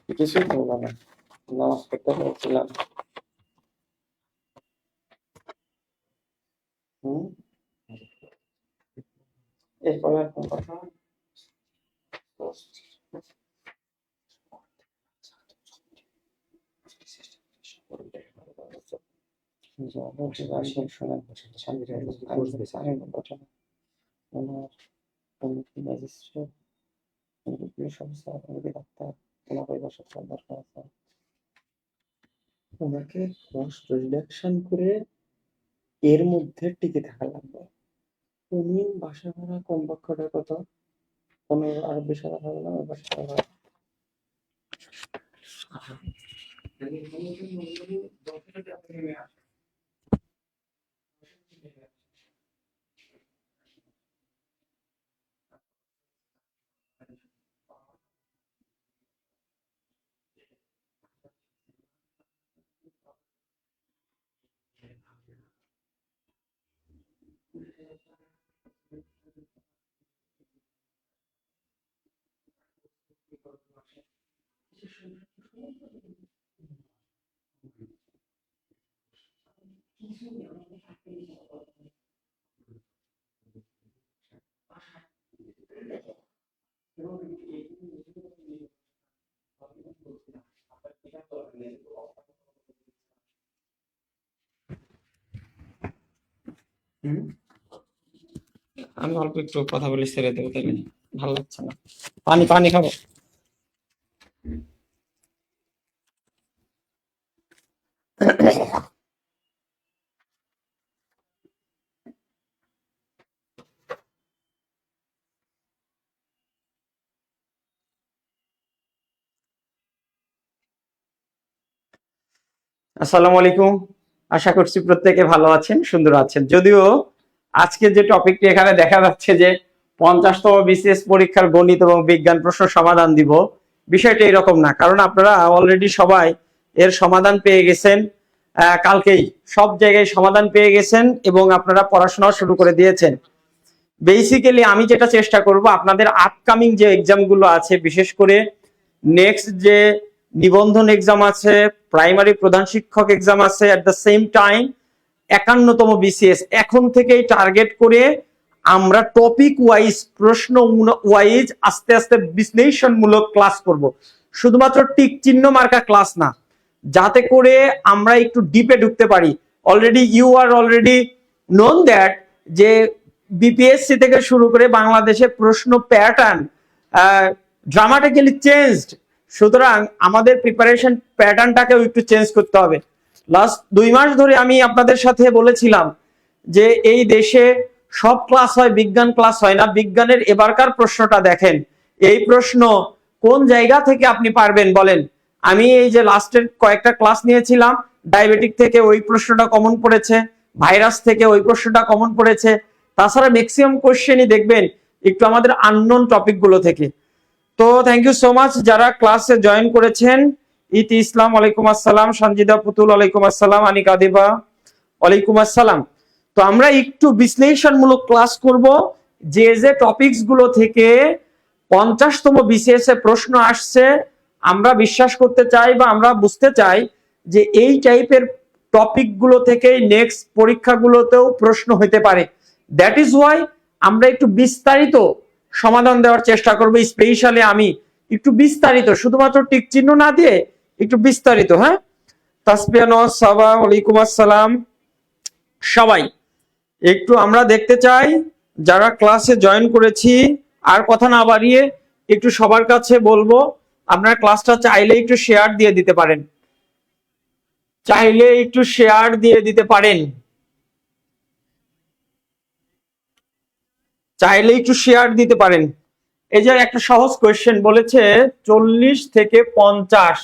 কিছুই করলো না, নামাজ পড়তে বলছিলাম। এরপরে আর কোন কথা? ওনাকে কষ্ট রিডাকশন করে এর মধ্যে টিকে থাকা লাগবে। উনি বাসা ভাড়া কমপক্ষটা কত? 15 আর 20,000 হবে না? ওই বাসা ভাড়া আমি অল্প একটু কথা বলি, ছেড়ে দেবো তাহলে, ভালো লাগছে না। পানি পানি খাবো। আসসালামু আলাইকুম, আশা করছি প্রত্যেকে ভালো আছেন, সুন্দর আছেন। যদিও আজকে যে টপিকটি এখানে দেখা যাচ্ছে যে 50তম বিসিএস পরীক্ষার গণিত এবং বিজ্ঞান প্রশ্ন সমাধান দিব, বিষয়টা এরকম না। কারণ আপনারা অলরেডি সবাই এর সমাধান পেয়ে গেছেন, কালকেই সব জায়গায় সমাধান পেয়ে গেছেন এবং আপনারা পড়াশোনা শুরু করে দিয়েছেন। বেসিক্যালি আমি যেটা চেষ্টা করব, আপনাদের আপকামিং যে এক্সামগুলো আছে, বিশেষ করে নেক্সট যে নিবন্ধন এক্সাম আছে, প্রাইমারি প্রধান শিক্ষক এক্সাম আছে, এট দ্য সেম টাইম 51তম বিসিএস, এখন থেকেই টার্গেট করে আমরা টপিক ওয়াইজ, প্রশ্ন ওয়াইজ আস্তে আস্তে বিশ্লেষণমূলক ক্লাস করব। শুধুমাত্র টিক চিহ্ন মার্কা ক্লাস না, যাতে করে আমরা একটু ডিপে ঢুকতে পারি। Already you are already known that যে বিপিএসসি থেকে শুরু করে বাংলাদেশের প্রশ্ন প্যাটার্ন ড্রামাটিক্যালি চেঞ্জড। সুতরাং আমাদের প্রিপারেশন প্যাটার্নটাকেও একটু চেঞ্জ করতে হবে। লাস্ট 2 মাস ধরে আমি আপনাদের সাথে বলেছিলাম যে এই দেশে সব ক্লাস হয়, বিজ্ঞান ক্লাস হয় না। বিজ্ঞানের এবারকার প্রশ্নটা দেখেন, এই প্রশ্ন কোন জায়গা থেকে আপনি পারবেন বলেন? আমি এই যে লাস্টের কয়েকটা ক্লাস নিয়েছিলাম, ডায়াবেটিক থেকে ওই প্রশ্নটা কমন পড়েছে, ভাইরাস থেকে ওই প্রশ্নটা কমন পড়েছে, তাছাড়া ম্যাক্সিমাম কোশ্চেনই দেখবেন একটু আমাদের আননোন টপিক গুলো থেকে। তো থ্যাংক ইউ সো মাচ যারা ক্লাসে জয়েন করেছেন। ইতি ইসলাম ওয়ালাইকুম আসসালাম, সঞ্জিদা পুতুল ওয়ালাইকুম আসসালাম, আনিকা দেবা ওয়ালাইকুম আসসালাম। তো আমরা একটু বিশ্লেষণমূলক ক্লাস করব, যে যে টপিকস গুলো থেকে 50তম বিসিএস এ প্রশ্ন আসছে। আমরা বিশ্বাস করতে চাই বা আমরা বুঝতে চাই যে এই টাইপের টপিক গুলো থেকে নেক্সট পরীক্ষাগুলোতেও প্রশ্ন হতে পারে। দ্যাট ইজ ওয়াই আমরা একটু বিস্তারিত সমাধান দেওয়ার চেষ্টা করব। স্পেশালি আমি একটু বিস্তারিত, শুধুমাত্র টিক চিহ্ন না দিয়ে একটু বিস্তারিত। হ্যাঁ, তাসবিয়ানো সাবা ওয়ালাইকুম আসসালাম। সবাই একটু আমরা দেখতে চাই যারা ক্লাসে জয়েন করেছি। আর কথা না বাড়িয়ে একটু সবার কাছে বলবো, আপনার ক্লাসটা চাইলে একটু শেয়ার দিয়ে দিতে পারেন, চাইলে একটু শেয়ার দিয়ে দিতে পারেন, চাইলে একটু শেয়ার দিতে পারেন। এই যে একটা সহজ কোয়েশ্চেন বলেছে 40 থেকে 50,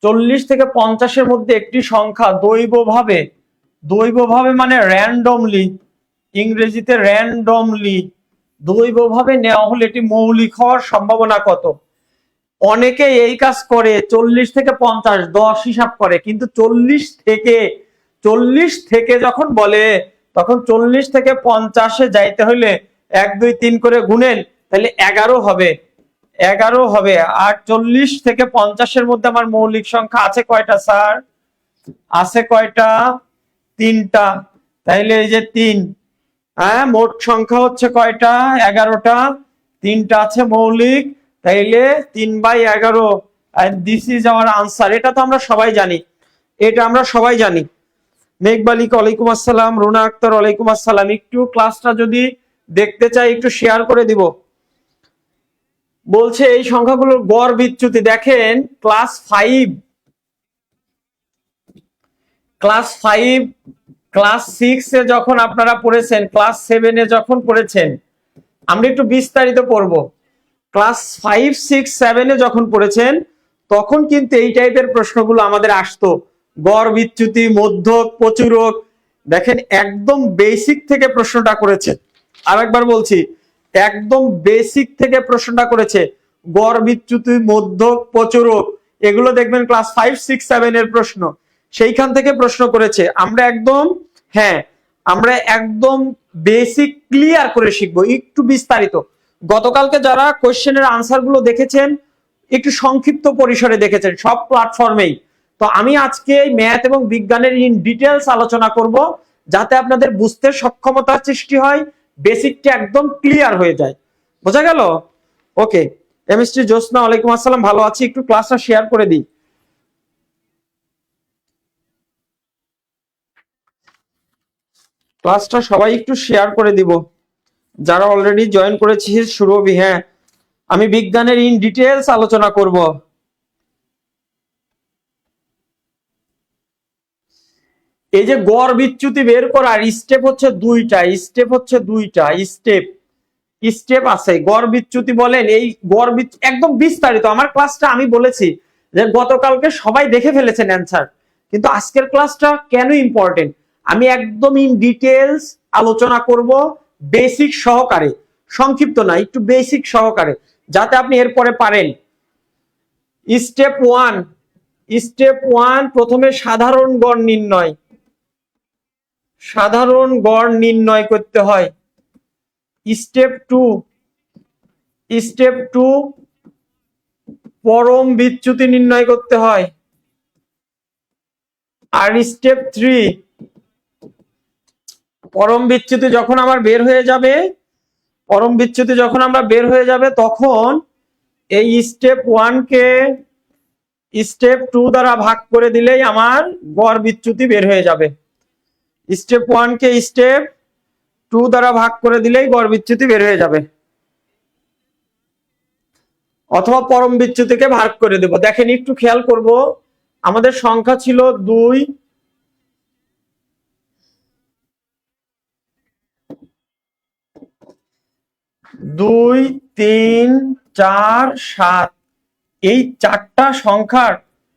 40 থেকে 50-এর মধ্যে একটি সংখ্যা দৈবভাবে, দৈবভাবে মানে র্যান্ডমলি, ইংরেজিতে র্যান্ডমলি, দৈবভাবে নেওয়া হলে এটি মৌলিক হওয়ার সম্ভাবনা কত? অনেকে এই কাজ করে 40 থেকে 50 10 হিসাব করে, কিন্তু 40 থেকে যখন বলে তখন 40 থেকে 50-এ যাইতে হলে 1 2 3 করে গুনেন, তাহলে 11 হবে। 11 হবে। আর 40 থেকে 50-এর মধ্যে আমার মৌলিক সংখ্যা আছে কয়টা স্যার? আছে কয়টা? 3টা। তাইলে এই যে 3, হ্যাঁ, মোট সংখ্যা হচ্ছে কয়টা? 11টা। 3টা আছে মৌলিক, তাইলে 3/11। and this is our answer। এটা তো আমরা সবাই জানি, এটা আমরা সবাই জানি। মেঘবালিক ওয়ালাইকুম আসসালাম, রুনা আক্তার ওয়ালাইকুম আসসালাম। একটু ক্লাসটা যদি দেখতে চাই একটু শেয়ার করে দিব। বলছে এই সংখ্যাগুলোর গড় বিচ্যুতি দেখেন, ক্লাস 5, ক্লাস 6-এ যখন আপনারা পড়েছেন, ক্লাস 7-এ যখন পড়েছেন, আমরা একটু বিস্তারিত পড়ব। ক্লাস 5, 6, 7-এ যখন পড়েছেন তখন কিন্তু এই টাইপের প্রশ্নগুলো আমাদের আসতো, গড় বিচ্যুতি, মধ্যক, প্রচুরক। দেখেন একদম বেসিক থেকে প্রশ্নটা করেছে। আরেকবার বলছি, একদম বেসিক থেকে প্রশ্নটা করেছে। গড় বিচ্যুতি, মধ্যক, প্রচুরক, এগুলো দেখবেন ক্লাস 5, 6, 7 এর প্রশ্ন, সেইখান থেকে প্রশ্ন করেছে। আমরা একদম, হ্যাঁ, আমরা একদম বেসিক ক্লিয়ার করে শিখবো, একটু বিস্তারিত। গতকালকে যারা কোশ্চেনের আনসার গুলো দেখেছেন একটু সংক্ষিপ্ত পরিসরে দেখেছেন সব প্ল্যাটফর্মেই, তো আমি আজকে ম্যাথ এবং বিজ্ঞানের ইন ডিটেলস আলোচনা করব, যাতে আপনাদের বুঝতে সক্ষমতার সৃষ্টি হয়, বেসিকটা একদম ক্লিয়ার হয়ে যায়। বোঝা গেল? ওকে। কেমিস্ট্রি জোসনা ওয়ালাইকুম আসসালাম, ভালো আছি, একটু ক্লাসটা শেয়ার করে দিই। ক্লাসটা সবাই একটু শেয়ার করে দিব, যারা অলরেডি জয়েন করেছিস। সুরভি, হ্যাঁ, আমি বিজ্ঞানের ইন ডিটেলস আলোচনা করব। এই যে গড় বিচ্যুতি বের করার স্টেপ হচ্ছে দুইটা, স্টেপ আছে। গড় বিচ্যুতি বলেন, এই গড় একদম বিস্তারিত আমার ক্লাসটা আমি বলেছি যে গতকালকে সবাই দেখে ফেলেছেন অ্যান্সার, কিন্তু আজকের ক্লাসটা কেন ইম্পর্টেন্ট, আমি একদম ইন ডিটেলস আলোচনা করব, বেসিক সহকারে, সংক্ষিপ্ত না, একটু বেসিক সহকারে, যাতে আপনি এরপরে পারেন। স্টেপ 1, প্রথমে সাধারণ গড় নির্ণয়, সাধারণ গড় নির্ণয় করতে হয়। স্টেপ 2, পরম বিচ্যুতি নির্ণয় করতে হয়। আর স্টেপ 3, পরম বিচ্যুতি যখন আমার বের হয়ে যাবে, তখন এই স্টেপ 1-কে স্টেপ 2 দ্বারা ভাগ করে দিলেই আমার গড় বিচ্যুতি বের হয়ে যাবে। স্টেপ 1-কে স্টেপ 2 দ্বারা ভাগ করে দিলেই গড় বিচ্যুতি বের হয়ে যাবে, অথবা পরম বিচ্যুতিকে ভাগ করে দেব। দেখেন একটু খেয়াল করব, আমাদের সংখ্যা ছিল 2, 3, 4, 7, এই 4টা সংখ্যার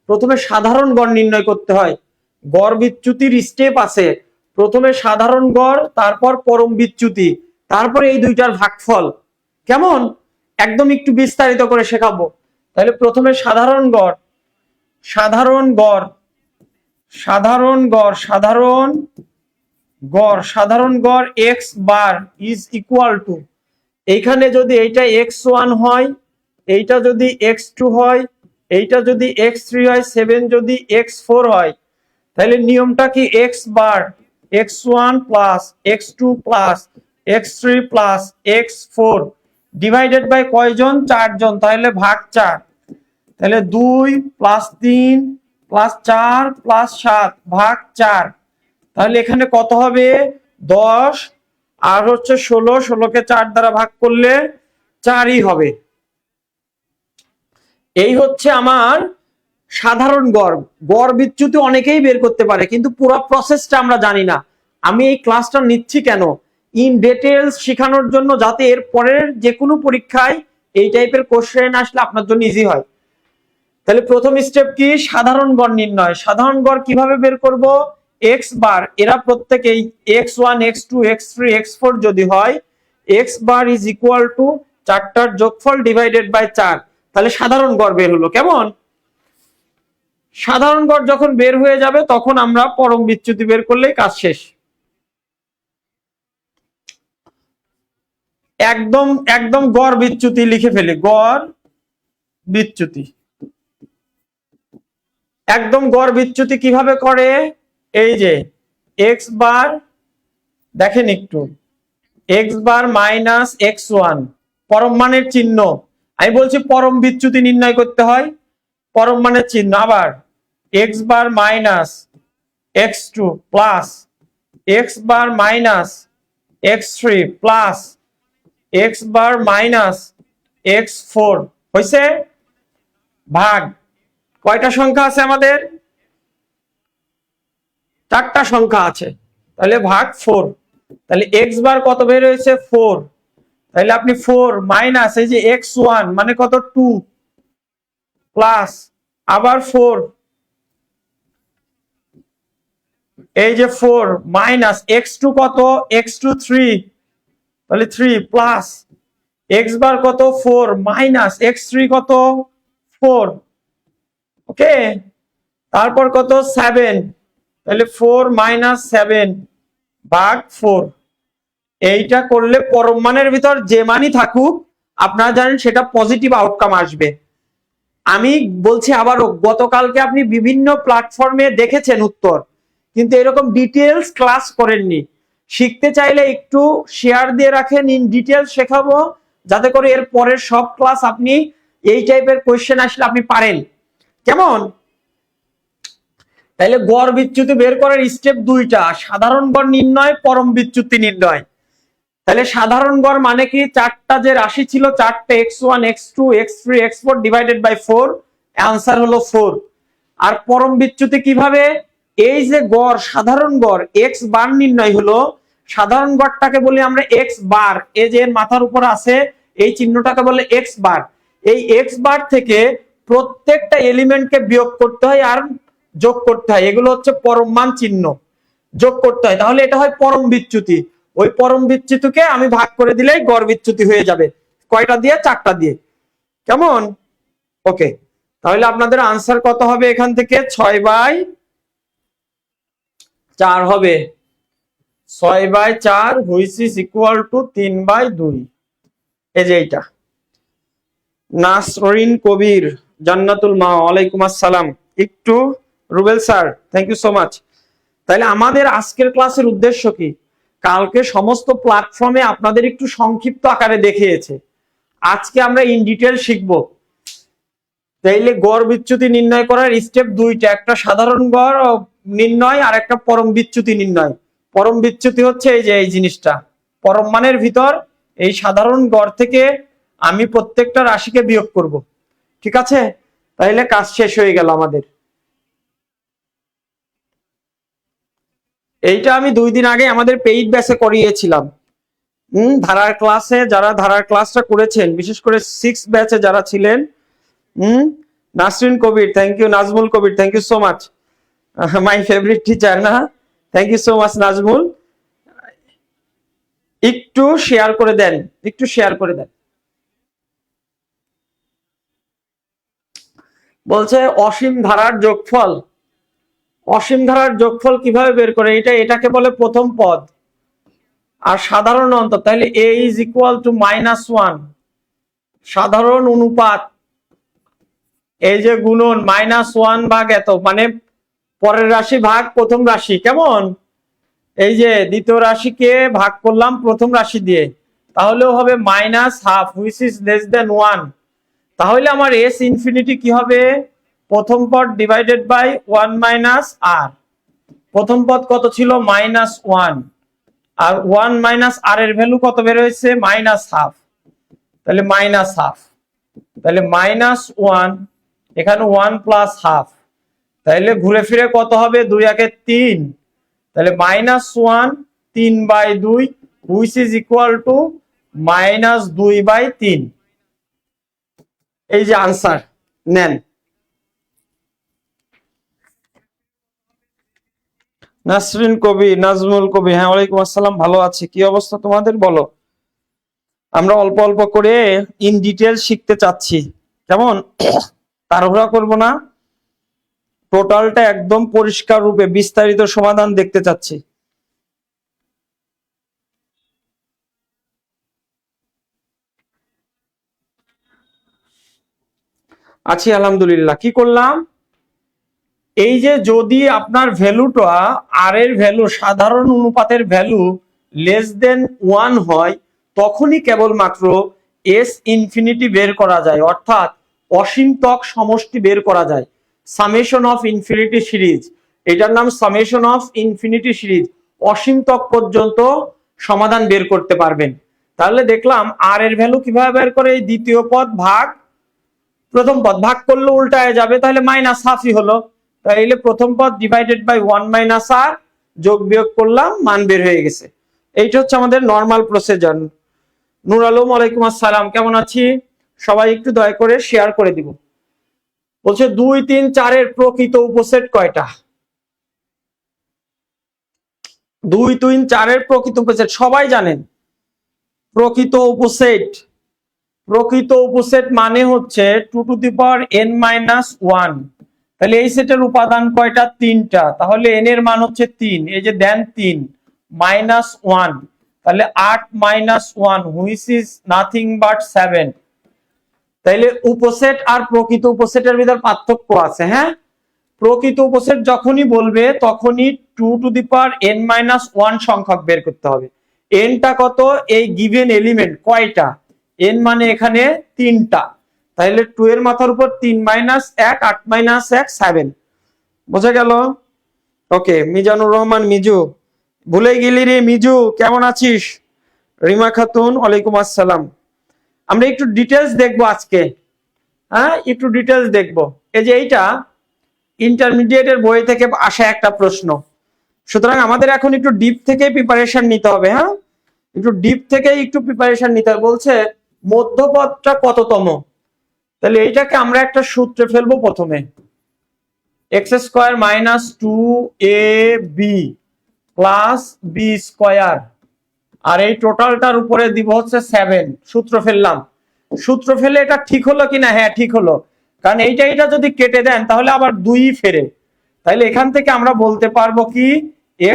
প্রথমে সাধারণ গড় নির্ণয় করতে হয়। গড় বিচ্যুতির স্টেপ আছে, প্রথমে সাধারণ গড়, তারপর পরম বিচ্যুতি, তারপরে এই দুইটার ভাগফল। কেমন? একদম একটু বিস্তারিত করে শেখাবো। তাহলে প্রথমে সাধারণ গড় x bar is equal two, এইখানে যদি এইটা x1 হয়, এইটা যদি x2 হয়, এইটা যদি x3 হয়, 7 যদি x4 হয়, তাহলে নিয়মটা কি? x bar x1 plus x2 plus x3 plus x4 divided by কয়জন? 4 জন, তাহলে ভাগ 4। তাহলে 2 প্লাস 3 প্লাস 4 প্লাস 7 ভাগ 4, তাহলে এখানে কত হবে? 10, আর হচ্ছে 16, 16-কে 4 দ্বারা ভাগ করলে 4ই হবে। এই হচ্ছে আমার সাধারণ গড়। গড় বিচ্যুতি অনেকেই বের করতে পারে, কিন্তু পুরো প্রসেসটা আমরা জানি না। আমি এই ক্লাসটা নিচ্ছি কেন? ইন ডিটেইলস শেখানোর জন্য, যাতে এর পরের যে কোনো পরীক্ষায় এই টাইপের কোশ্চেন আসলে আপনার জন্য ইজি হয়। তাহলে প্রথম স্টেপ কি? সাধারণ গড় নির্ণয়। সাধারণ গড় কিভাবে বের করব? x বার, এরা প্রত্যেকেই x1, x2, x3, x4 যদি হয়, x bar is equal to 4টার যোগফল ডিভাইডেড বাই 4, তাহলে সাধারণ গড় বের হলো। কেমন? সাধারণ গড় যখন বের হয়ে যাবে তখন আমরা পরম বিচ্যুতি বের করলেই কাজ শেষ। একদম গড় বিচ্যুতি লিখে ফেলি। গড় বিচ্যুতি। একদম গড় বিচ্যুতি কিভাবে করে? এই যে এক্স বার, দেখেন একটু, x bar minus x one, পরম মানের চিহ্ন। আমি বলছি পরম বিচ্যুতি নির্ণয় করতে হয়, পরম মানের চিহ্ন। আবার x bar minus x two plus x bar minus x three plus x bar minus x four হয়েছে ভাগ। কয়টা সংখ্যা আছে আমাদের? চারটা সংখ্যা আছে, তাহলে ভাগ ফোর। তাহলে এক্স বার কত বের হয়েছে? ফোর। তাহলে আপনি ফোর মাইনাস এই যে এক্স ওয়ান মানে কত? টু প্লাস আবার ফোর, এই যে ফোর মাইনাস এক্স টু কত? এক্স টু থ্রি, তাহলে থ্রি প্লাস এক্স বার কত? ফোর মাইনাস এক্স থ্রি কত? ফোর। ওকে, তারপর কত? সেভেন, তাহলে ফোর মাইনাস সেভেন ভাগ ফোর। এইটা করলে পরম মানের ভিতর যে মানই থাকুক আপনারা জানেন সেটা পজিটিভ আউটকাম আসবে। আমি বলছি আবারও, গতকালকে আপনি বিভিন্ন প্ল্যাটফর্মে দেখেছেন উত্তর, কিন্তু এরকম ডিটেলস ক্লাস করেননি। শিখতে চাইলে একটু শেয়ার দিয়ে রাখেন, ইন ডিটেলস শেখাবো, যাতে করে এর পরের সব ক্লাস আপনি এই টাইপের কোয়েশ্চেন আসলে আপনি পারেন। কেমন? তাইলে গড় বিচ্যুতি বের করার স্টেপ দুইটা, সাধারণ গড় নির্ণয়, পরম বিচ্যুতি নির্ণয়। তাহলে সাধারণ গড় মানে কি? চারটা যে রাশি ছিল, চারটে x one x two x three x four divided by four, answer হলো ফোর। আর পরম বিচ্যুতি কিভাবে? এই যে গড়, সাধারণ গড় এক্স বার নির্ণয় হলো, সাধারণ গড়টাকে বলি আমরা এক্স বার, এই যে মাথার উপর আছে এই চিহ্নটাকে বলে এক্স বার। এই এক্স বার থেকে প্রত্যেকটা এলিমেন্টকে বিয়োগ করতে হয় আর যোগ করতে হয়, এগুলো হচ্ছে পরম মান চিহ্ন, যোগ করতে হয়, তাহলে এটা হয় পরম বিচ্যুতি। ওই পরম বিচ্যুতিকে আমি ভাগ করে দিলেই গড় বিচ্যুতি হয়ে যাবে। কয়টা দিয়ে? চারটা দিয়ে। কেমন? ওকে, তাহলে আপনাদের আনসার কত হবে? এখান থেকে 6/4 হবে, 6/4 হুইচ ইজ ইকুয়াল টু 3/2। এই যে এইটা। নাসরিন কবির, জান্নাতুল মা, ওয়ালাইকুম আসসালাম। একটু Rubel sir, thank you so much. তাহলে আমাদের আজকের ক্লাসের উদ্দেশ্য কি? কালকে সমস্ত প্ল্যাটফর্মে আপনাদের একটু সংক্ষিপ্ত আকারে দেখিয়েছে, আজকে আমরা ইন ডিটেল শিখবো। তাইলে গড় বিচ্যুতি নির্ণয় করার স্টেপ দুইটা, একটা সাধারণ গড় নির্ণয় আর একটা পরম বিচ্যুতি নির্ণয়। পরম বিচ্যুতি হচ্ছে এই যে এই জিনিসটা, পরম মানের ভিতর এই সাধারণ গড় থেকে আমি প্রত্যেকটা রাশিকে বিয়োগ করব। ঠিক আছে? তাইলে কাজ শেষ হয়ে গেল আমাদের। এইটা আমি 2 দিন আগে আমাদের পেইড ব্যাচে করিয়েছিলাম। ধারার ক্লাসে, যারা ধারার ক্লাসটা করেছেন, বিশেষ করে 6 ব্যাচে যারা ছিলেন, Nasrin Kabir, thank you. Nazmul Kabir, thank you so much, my favourite teacher না, thank you so much Nazmul. একটু শেয়ার করে দেন, একটু শেয়ার করে দেন। বলছে অসীম ধারার যোগফল, অসীম ধারার যোগফল কিভাবে বের করে? এটাকে বলে প্রথম পদ আর সাধারণ অন্তর। তাহলে a ইজ ইকুয়াল টু -1, সাধারণ অনুপাত, এই যে গুণন -1 ভাগ এত, মানে পরের রাশি ভাগ প্রথম রাশি। কেমন? এই যে দ্বিতীয় রাশিকে ভাগ করলাম প্রথম রাশি দিয়ে, তাহলেও হবে -1/2 হুইচ ইজ লেস দেন 1। তাহলে আমার এস ইনফিনিটি কি হবে? প্রথম পদ ডিভাইডেড বাই 1 মাইনাস আর। প্রথম পদ কত ছিল? -1, আর 1 মাইনাস আর এর ভ্যালু কত বের হয়েছে? -1/2, তাহলে -1/2, তাহলে -1, এখানে 1 প্লাস হাফ, তাহলে ঘুরে ফিরে কত হবে? 2 একে 3, তাহলে -1 3/2 হুইচ ইজ ইকুয়াল টু -2/3। এই যে আনসার নেন। নাসরিন কবি, নাজমুল কবি, হ্যাঁ ওয়ালাইকুম আসসালাম, ভালো আছি। কি অবস্থা তোমাদের বলো? আমরা অল্প অল্প করে ইন ডিটেল শিখতে চাচ্ছি। কেমন? তাড়াহুড়া করব না, টোটালটা একদম পরিষ্কার রূপে বিস্তারিত সমাধান দেখতে চাচ্ছি। আছি আলহামদুলিল্লাহ। কি করলাম, এই যে যদি আপনার ভ্যালুটা আর এর ভ্যালু সাধারণ অনুপাতের ভ্যালু লেস দেন 1 হয়, তখনই কেবলমাত্র এস ইনফিনিটি বের করা যায়, অর্থাৎ অসীমতক সমষ্টি বের করা যায়। সামেশন অফ ইনফিনিটি সিরিজ, এটার নাম সামেশন অফ ইনফিনিটি সিরিজ। অসীমতক পর্যন্ত সমাধান বের করতে পারবেন। তাহলে দেখলাম আর এর ভ্যালু কিভাবে বের করে, এই দ্বিতীয় পদ ভাগ প্রথম পদ, ভাগ করলে উল্টায় যাবে, তাহলে মাইনাস হাফই হলো। তাইলে প্রথম পদ ডিভাইডেড বাই 1 মাইনাস আর, যোগ বিয়োগ করলাম, মান বের হয়ে গেছে। এইটা হচ্ছে আমাদের নর্মাল প্রসিজার। নূর আলম, ওয়ালাইকুম আসসালাম, কেমন আছি? সবাই একটু দয়া করে শেয়ার করে দিব। বলছে 2 3 4 এর প্রকৃত উপসেট কয়টা? 2 3 4 এর প্রকৃত উপসেট সবাই জানেন। প্রকৃত উপসেট, প্রকৃত উপসেট মানে হচ্ছে 2 to the power n minus 1। তাহলে এই সেটের উপাদান কয়টা? 3টা। তাহলে n এর মান হচ্ছে 3, এই যে দেন 3 মাইনাস 1, তাহলে 8 minus 1 which is nothing but 7। তাইলে উপসেট আর প্রকৃত উপসেটের ভিতর পার্থক্য আছে। হ্যাঁ, প্রকৃত উপসেট যখনই বলবে তখনই 2 to the power n minus 1 সংখ্যক বের করতে হবে। nটা কত? এই গিভেন এলিমেন্ট কয়টা? n মানে এখানে 3টা, তাহলে 2 এর মাথার উপর 3 মাইনাস 1, 8 মাইনাস 1 7। বোঝা গেল? ওকে, মিজানুর রহমান মিজু, ভুলে গেলি রে মিজু, কেমন আছিস? রিমা খাতুন, ওয়ালাইকুম আসসালাম। আমরা একটু ডিটেলস দেখবো আজকে। হ্যাঁ, একটু ডিটেলস দেখবো। এই যে এইটা ইন্টারমিডিয়েটের বই থেকে আসা একটা প্রশ্ন, সুতরাং আমাদের এখন একটু ডিপ থেকে প্রিপারেশন নিতে হবে। হ্যাঁ, একটু ডিপ থেকে একটু প্রিপারেশন নিতে হবে। বলছে মধ্যপদটা কততম? তাহলে এইটাকে আমরা একটা সূত্রে ফেলবো। প্রথমে x square minus 2ab plus b square, আর এই টোটালটার উপরে দিব হচ্ছে 7। সূত্র ফেললাম। সূত্র ফেলে এটা ঠিক হলো কিনা? হ্যাঁ, ঠিক হলো, কারণ এইটা যদি কেটে দেন তাহলে আবার 2 ফেরে। তাহলে এখান থেকে আমরা বলতে পারবো কি,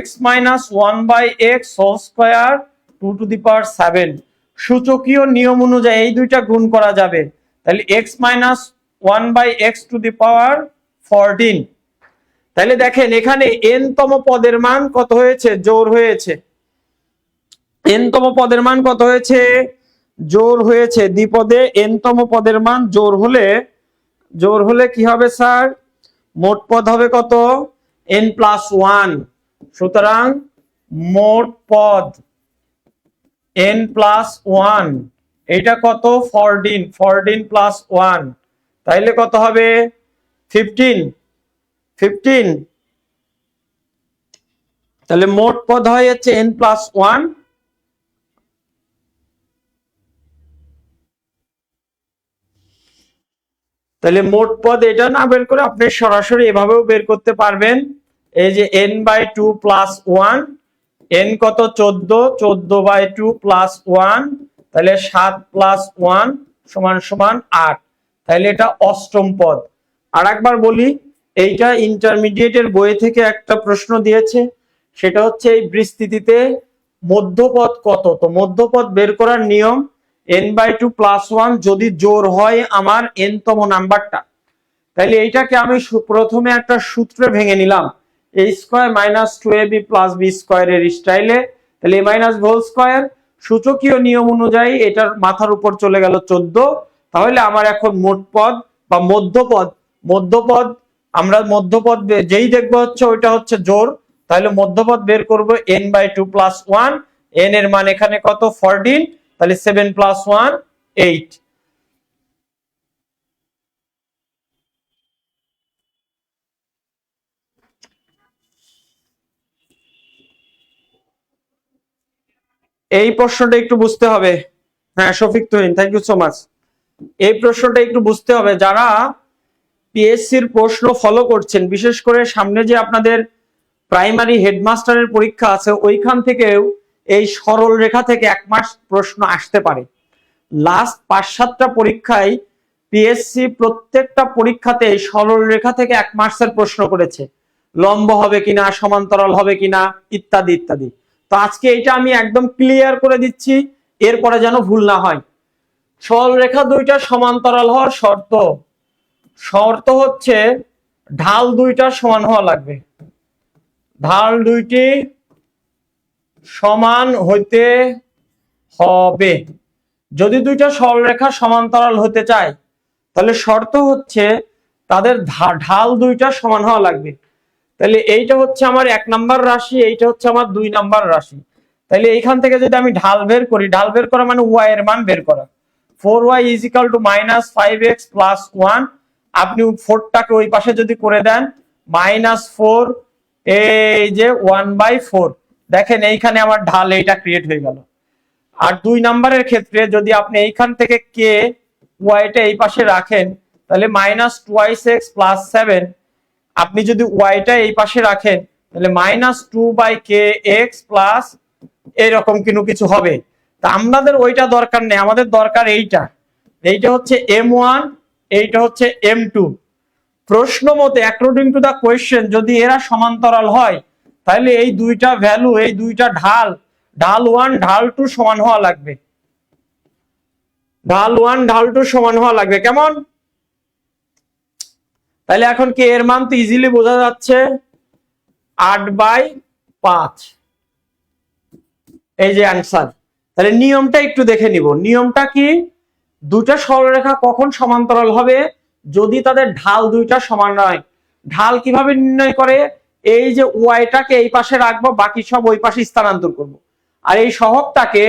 x minus 1 by x whole square 2 to the power 7। সূচকীয় নিয়ম অনুযায়ী এই দুইটা গুণ করা যাবে। তাহলে x minus 1 by x to the power 14। তাহলে দেখেন এখানে n তম পদের মান কত হয়েছে? জোর হয়েছে। n তম পদের মান কত হয়েছে? জোর হয়েছে। দ্বিপদে n তম পদের মান জোর হলে কি হবে স্যার? মোট পদ হবে কত? n plus 1। সুতরাং মোট পদ n প্লাস 1, এটা কত? 14 প্লাস 1, তাইলে কত হবে? 15। তাহলে মোট পদ হয় হচ্ছে n প্লাস 1। তাহলে মোট পদ এটা না বের করে আপনি সরাসরি এভাবেও বের করতে পারবেন। এই যে n বাই 2 প্লাস 1, n কত? 14 বাই 2 প্লাস 1, তাহলে 7 প্লাস 1 সমান সমান 8। তাহলে এটা অষ্টম পদ। আর একবার বলি, এইটা ইন্টারমিডিয়েটের বই থেকে একটা প্রশ্ন দিয়েছে, সেটা হচ্ছে এই বিস্তৃতিতে মধ্যপদ কত। তো মধ্যপদ বের করার নিয়ম n বাই 2 প্লাস 1 যদি জোর হয় আমার n তম নাম্বারটা, তাহলে এইটাকে আমি প্রথমে একটা সূত্রে ভেঙে নিলাম, a square minus 2ab plus b স্কয়ারের স্টাইলে। তাহলে a মাইনাস হোল স্কয়ার, সূচকীয় নিয়ম অনুযায়ী এটার মাথার উপর চলে গেল 14। তাহলে আমার এখন মোট পদ বা মধ্যপদ আমরা মধ্যপদ যেই দেখবো হচ্ছে ওইটা হচ্ছে জোর। তাহলে মধ্যপদ বের করব n বাই 2 প্লাস 1, n এর মান এখানে কত? 14। তাহলে 7 প্লাস 1 8। এই প্রশ্নটা একটু বুঝতে হবে। হ্যাঁ, Shafiq Tuhin, thank you so much. এই প্রশ্নটা একটু বুঝতে হবে। যারা পিএসসির প্রশ্ন ফলো করছেন, বিশেষ করে সামনে যে আপনাদের প্রাইমারি হেডমাস্টারের পরীক্ষা আছে, ওইখান থেকেও এই সরল রেখা থেকে 1 মাস প্রশ্ন আসতে পারে। লাস্ট 5-7টা পরীক্ষায় পিএসসি প্রত্যেকটা পরীক্ষাতে সরল রেখা থেকে 1 মাসের প্রশ্ন করেছে। লম্ব হবে কিনা, সমান্তরাল হবে কিনা, ইত্যাদি ইত্যাদি। তো আজকে এটা আমি একদম ক্লিয়ার করে দিচ্ছি, এরপরে যেন ভুল না হয়। সরল রেখা দুইটা সমান্তরাল হওয়ার শর্ত শর্ত হচ্ছে ঢাল দুইটা সমান হওয়া লাগবে, ঢাল দুইটি সমান হইতে হবে। যদি দুইটা সরলরেখা সমান্তরাল হতে চায় তাহলে শর্ত হচ্ছে তাদের ঢাল দুইটা সমান হওয়া লাগবে। তাহলে এইটা হচ্ছে আমার 1 নাম্বার রাশি, এইটা হচ্ছে আমার 2 নাম্বার রাশি। তাহলে এইখান থেকে যদি আমি ঢাল বের করি, ঢাল বের করা মানে y এর মান বের করা। 4y = -5x + 1, আপনি 4টাকে ওই পাশে যদি করে দেন -4, এই যে 1/4, দেখেন এইখানে আমার ঢাল এইটা ক্রিয়েট হয়ে গেল। আর 2 নাম্বারের ক্ষেত্রে যদি আপনি এইখান থেকে k yটা এই পাশে রাখেন তাহলে -2x + 7, আপনি যদি yটা এই পাশে রাখেন তাহলে -2/kx প্লাস এরকম কিছু হবে। তা আমাদের ওইটা দরকার নেই, আমাদের দরকার এইটা। এইটা হচ্ছে m1, এইটা হচ্ছে m2। প্রশ্ন মতে অ্যাকর্ডিং টু দা কোয়েশ্চেন যদি এরা সমান্তরাল হয় তাহলে এই দুইটা ভ্যালু, এই দুইটা ঢাল, ঢাল 1 ঢাল 2 সমান হওয়া লাগবে, ঢাল 1 ঢাল 2 সমান হওয়া লাগবে। কেমন? তাহলে এখন কি এর মান তো ইজিলি বোঝা যাচ্ছে, 8/5, এই যে অ্যান্সার। তাহলে নিয়মটা একটু দেখে নিব। নিয়মটা কি? দুইটা সরলরেখা কখন সমান্তরাল হবে? যদি তাদের ঢাল দুইটা সমান নয়। ঢাল কিভাবে নির্ণয় করে? এই যে ওয়াইটাকে এই পাশে রাখবো, বাকি সব ওই পাশে স্থানান্তর করব, আর এই সহগটাকে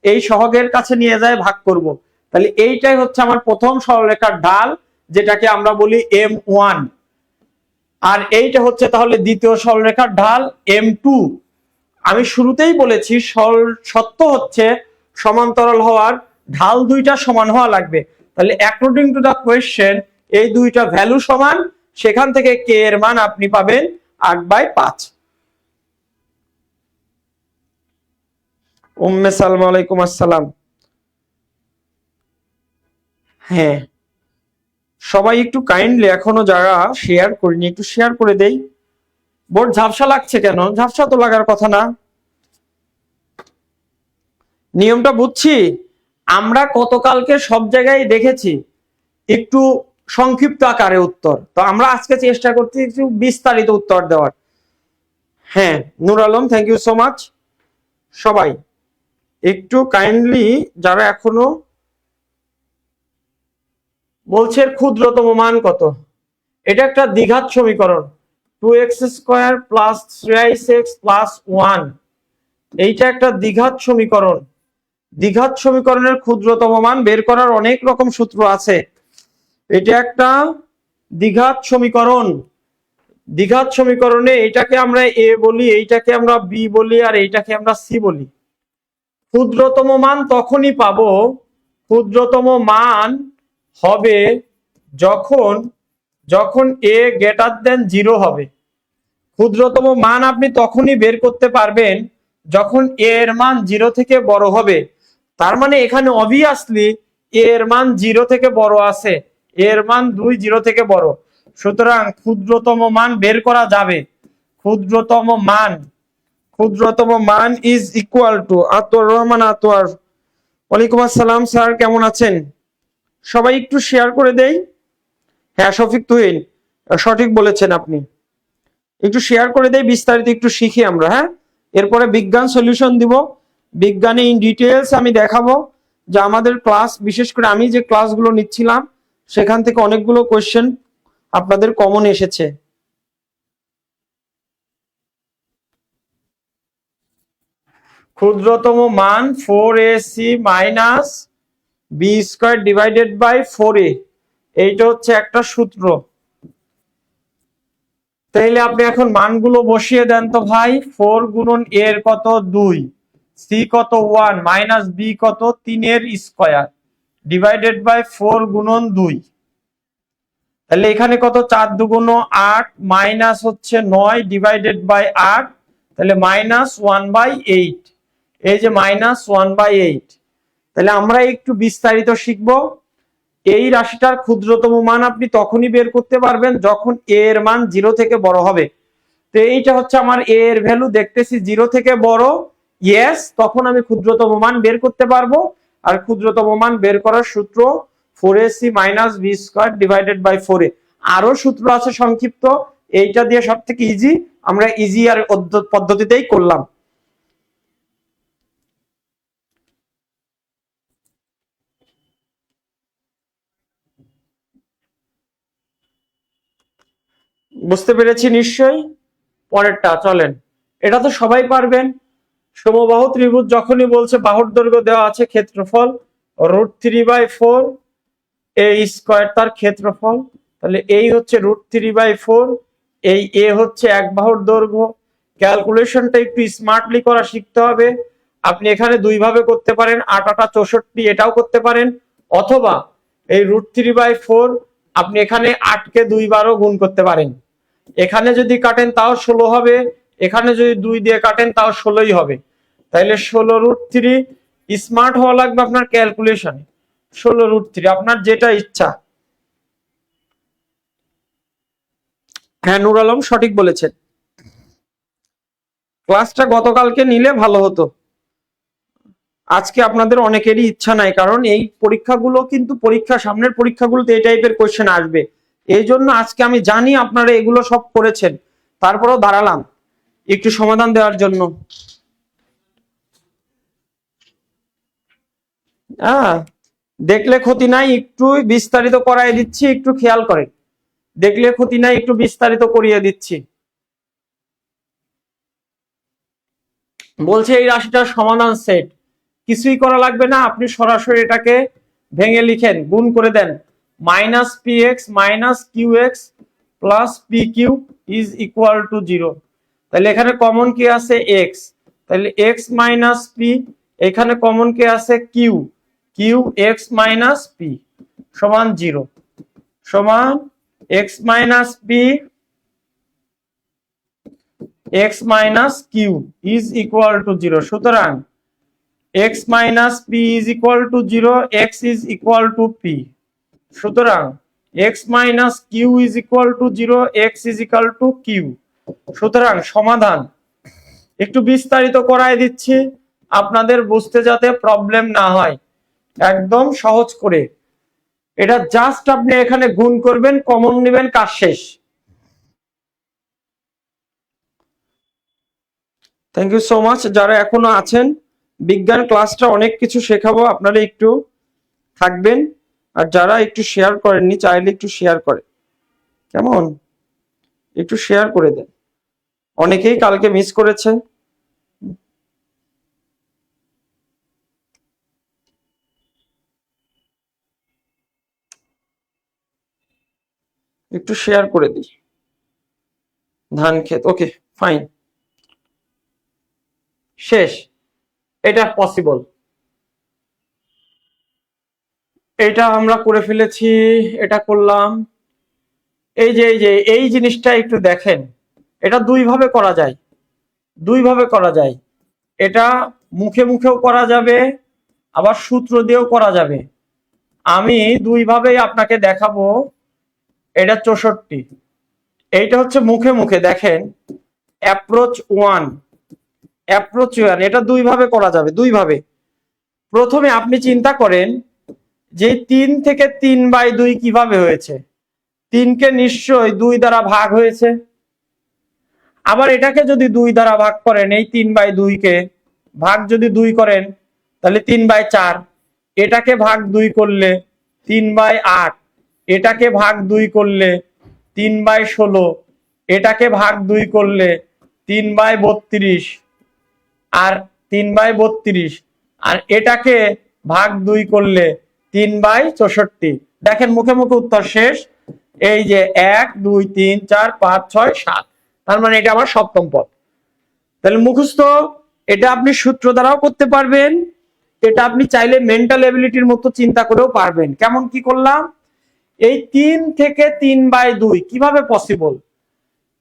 এই সহগের কাছে নিয়ে যায় ভাগ করব। তাহলে এইটাই হচ্ছে আমার প্রথম সরলরেখার ঢাল, যেটাকে আমরা বলি m1। আর এইটা হচ্ছে তাহলে দ্বিতীয় সরলরেখার ঢাল m2। আমি শুরুতেই বলেছি সত্য হচ্ছে সমান্তরাল হওয়ার ঢাল দুইটা সমান হওয়া লাগবে। তাহলে অ্যাকর্ডিং টু দা কোয়েশ্চেন এই দুইটা ভ্যালু সমান, সেখান থেকে কে এর মান আপনি পাবেন 8/5। উম্মে সালাম আলাইকুম আসসালাম। হ্যাঁ, সবাই একটু কাইন্ডলি, এখনো যারা শেয়ার করিনি একটু শেয়ার করে দেই। বোর্ড ঝাপসা লাগছে কেন? ঝাপসা তো লাগার কথা না। নিয়মটা বুঝছি। আমরা গতকালকে সব জায়গায় দেখেছি একটু সংক্ষিপ্ত আকারে উত্তর, তো আমরা আজকে চেষ্টা করছি একটু বিস্তারিত উত্তর দেওয়ার। হ্যাঁ, Nur Alam, thank you so much. সবাই একটু কাইন্ডলি, যারা এখনো বলছে ক্ষুদ্রতম মান কত, এটা একটা দ্বিঘাত সমীকরণ, 2x² + 3x + 1, এইটা একটা দ্বিঘাত সমীকরণ। দ্বিঘাত সমীকরণের ক্ষুদ্রতম মান বের করার অনেক রকম সূত্র আছে। এটা একটা দ্বিঘাত সমীকরণ। দ্বিঘাত সমীকরণে এটাকে আমরা a বলি, এইটাকে আমরা b বলি, আর এইটাকে আমরা c বলি। ক্ষুদ্রতম মান তখনই পাবো, ক্ষুদ্রতম মান হবে যখন a > 0 হবে। ক্ষুদ্রতম মান আপনি তখনই বের করতে পারবেন যখন a এর মান 0 থেকে বড় হবে। তার মানে এখানে অবভিয়াসলি a এর মান 0 থেকে বড় আছে, a এর মান 2 0 থেকে বড়, সুতরাং ক্ষুদ্রতম মান বের করা যাবে। ক্ষুদ্রতম মান is equal two Atoyar Rahman. Atoyar, ওয়ালাইকুম আসসালাম স্যার, কেমন আছেন? সবাই একটু শেয়ার করে দেই। হ্যাঁ শফিক তুহিন, সঠিক বলেছেন আপনি। একটু শেয়ার করে দেই, বিস্তারিত একটু শিখি আমরা। হ্যাঁ, এরপরে বিজ্ঞান সলিউশন দিব। বিজ্ঞানে ইন ডিটেলস আমি দেখাবো যে আমাদের ক্লাস, বিশেষ করে আমি যে ক্লাসগুলো নিচ্ছিলাম সেখান থেকে অনেকগুলো কোয়েশ্চেন আপনাদের কমন এসেছে। ক্ষুদ্রতম মান 4ac - b² / 4a, এইটা হচ্ছে একটা সূত্র। তাইলে আপনি এখন মানগুলো বসিয়ে দেন তো ভাই। 4 × a এর কত 2, c কত 1, - b কত 3 এর স্কয়ার / 4 × 2। তাহলে এখানে কত 4 × 2 = 8, মাইনাস হচ্ছে 9 / 8, তাহলে -1/8, এই যে -1/8। তাহলে আমরা একটু বিস্তারিত শিখবো। এই রাশিটার ক্ষুদ্রতম মান আপনি তখনই বের করতে পারবেন যখন a এর মান 0 থেকে বড় হবে। তো এইটা হচ্ছে আমার a এর ভ্যালু, দেখতেছি 0 থেকে বড়, ইয়েস, তখন আমি ক্ষুদ্রতম মান বের করতে পারবো। আর ক্ষুদ্রতম মান বের করার সূত্র 4ac minus B square divided by 4a। আরো সূত্র আছে সংক্ষিপ্ত, এইটা দিয়ে সব থেকে ইজি, আমরা ইজি আর পদ্ধতিতেই করলাম। বুঝতে পেরেছি নিশ্চয়ই। পরেরটা চলেন, এটা তো সবাই পারবেন। সমবাহু ত্রিভুজ যখনই বলছে বাহুর দৈর্ঘ্য দেওয়া আছে, ক্ষেত্রফল √3/4 এ স্কয়ার তার ক্ষেত্রফল, তাহলে এই হচ্ছে √3/4, এই এ হচ্ছে এক বাহুর দৈর্ঘ্য। ক্যালকুলেশনটা একটু স্মার্টলি করা শিখতে হবে। আপনি এখানে দুই ভাবে করতে পারেন, 8 8 64 এটাও করতে পারেন, অথবা এই √3/4 আপনি এখানে 8 কে 2 বারও গুণ করতে পারেন। এখানে যদি কাটেন তাও 16 হবে, এখানে যদি 2 দিয়ে কাটেন তাও 16ই হবে। তাইলে 16√3, স্মার্ট হওয়া লাগবে আপনার ক্যালকুলেশনে। 16√3 আপনার যেটা ইচ্ছা। হ্যাঁ নূর আলম সঠিক বলেছেন। ক্লাসটা গতকালকে নিলে ভালো হতো, আজকে আপনাদের অনেকেরই ইচ্ছা নাই, কারণ এই পরীক্ষাগুলো কিন্তু সামনের পরীক্ষাগুলোতে এই টাইপের কোশ্চেন আসবে। এই জন্য আজকে আমি জানি আপনারা এগুলো সব করেছেন, তারপরেও দাঁড়ালাম একটু সমাধান দেওয়ার জন্য। হ্যাঁ, দেখলে ক্ষতি নাই, একটু বিস্তারিত করাই দিচ্ছি, একটু খেয়াল করেন। দেখলে ক্ষতি নাই, একটু বিস্তারিত করিয়ে দিচ্ছি। বলছে এই রাশিটার সমাধান সেট, কিছুই করা লাগবে না, আপনি সরাসরি এটাকে ভেঙে লিখেন, গুণ করে দেন। -px - qx plus pq is equal two 0। তাহলে এখানে কমন কি আছে? x, তাহলে x মাইনাস p, এখানে কমন কি আছে? q, qx মাইনাস p সমান 0, সমান x minus p x minus q is equal two 0। সুতরাং x minus p is equal two 0, x is equal two p। সুতরাং x minus q is equal two 0, x is equal two q। সুতরাং সমাধান একটু বিস্তারিত করাই দিচ্ছি আপনাদের বুঝতে যাতে প্রবলেম না হয়, একদম সহজ করে। এটা জাস্ট আপনি এখানে গুণ করবেন, কমন নেবেন, কাজ শেষ। থ্যাংক ইউ সো মাচ যারা এখনো আছেন। বিজ্ঞান ক্লাসটা অনেক কিছু শেখাবো, আপনারা একটু থাকবেন। আর যারা একটু শেয়ার করেননি, চাইলে একটু শেয়ার করে, কেমন, একটু শেয়ার করে দেন। অনেকেই কালকে মিস করেছে। একটু শেয়ার করে দিই। ধান ক্ষেত, ওকে ফাইন, শেষ। এটা পসিবল, এটা আমরা করে ফেলেছি, এটা করলাম। এই জিনিসটা একটু দেখেন, এটা দুই ভাবে করা যায়, দুই ভাবে করা যায়। এটা মুখে মুখেও করা যাবে, আবার সূত্র দিয়েও করা যাবে। আমি দুই ভাবেই আপনাকে দেখাবো। এটা 64, এইটা হচ্ছে মুখে মুখে, দেখেন অ্যাপ্রোচ 1, অ্যাপ্রোচ 1, এটা দুই ভাবে করা যাবে, দুই ভাবে। প্রথমে আপনি চিন্তা করেন যে 3 থেকে 3/2 কিভাবে হয়েছে? 3 কে নিশ্চয়ই 2 দ্বারা ভাগ হয়েছে। আবার এটাকে যদি 2 দ্বারা ভাগ করেন, এই 3/2 কে ভাগ যদি 2 করেন তাহলে 3/4, এটাকে ভাগ 2 করলে 3/8, এটাকে ভাগ 2 করলে 3/16, এটাকে ভাগ 2 করলে 3/32, আর 3/32, আর এটাকে ভাগ 2 করলে 3/64। দেখেন মুখে মুখে উত্তর শেষ। এই যে 1 2 3 4 5 6 7, তার মানে এটা আমার সপ্তম পদ। তাহলে মুখস্থ, এটা আপনি সূত্র দ্বারাও করতে পারবেন, এটা আপনি চাইলে মেন্টাল এবিলিটির মতো চিন্তা করেও পারবেন। কেমন কি করলাম? এই 3 থেকে 3/2 কিভাবে পসিবল?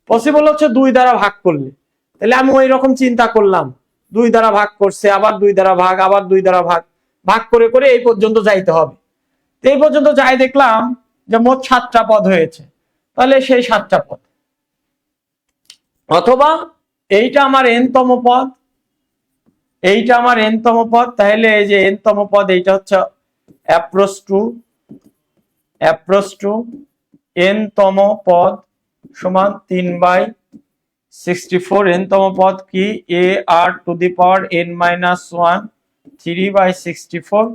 পসিবল হচ্ছে 2 দ্বারা ভাগ করলে। তাহলে আমি ওই রকম চিন্তা করলাম, 2 দ্বারা ভাগ করছে, আবার 2 দ্বারা ভাগ, আবার 2 দ্বারা ভাগ, ভাগ করে করে এই পর্যন্ত যাইতে হবে। এই পর্যন্ত যাই দেখলাম যে মোট 7টা পদ হয়েছে, তাহলে সেই 7টা পদ। অথবা এইটা আমার n-তম পদ, এইটা আমার n-তম পদ, তাহলে এই যে n-তম পদ এইটা হচ্ছে অ্যাপ্রোচ 2, অ্যাপ্রোচ টু n তম পদ সমান 3/64। n তম পদ কি a r two the power n minus 1 3/64।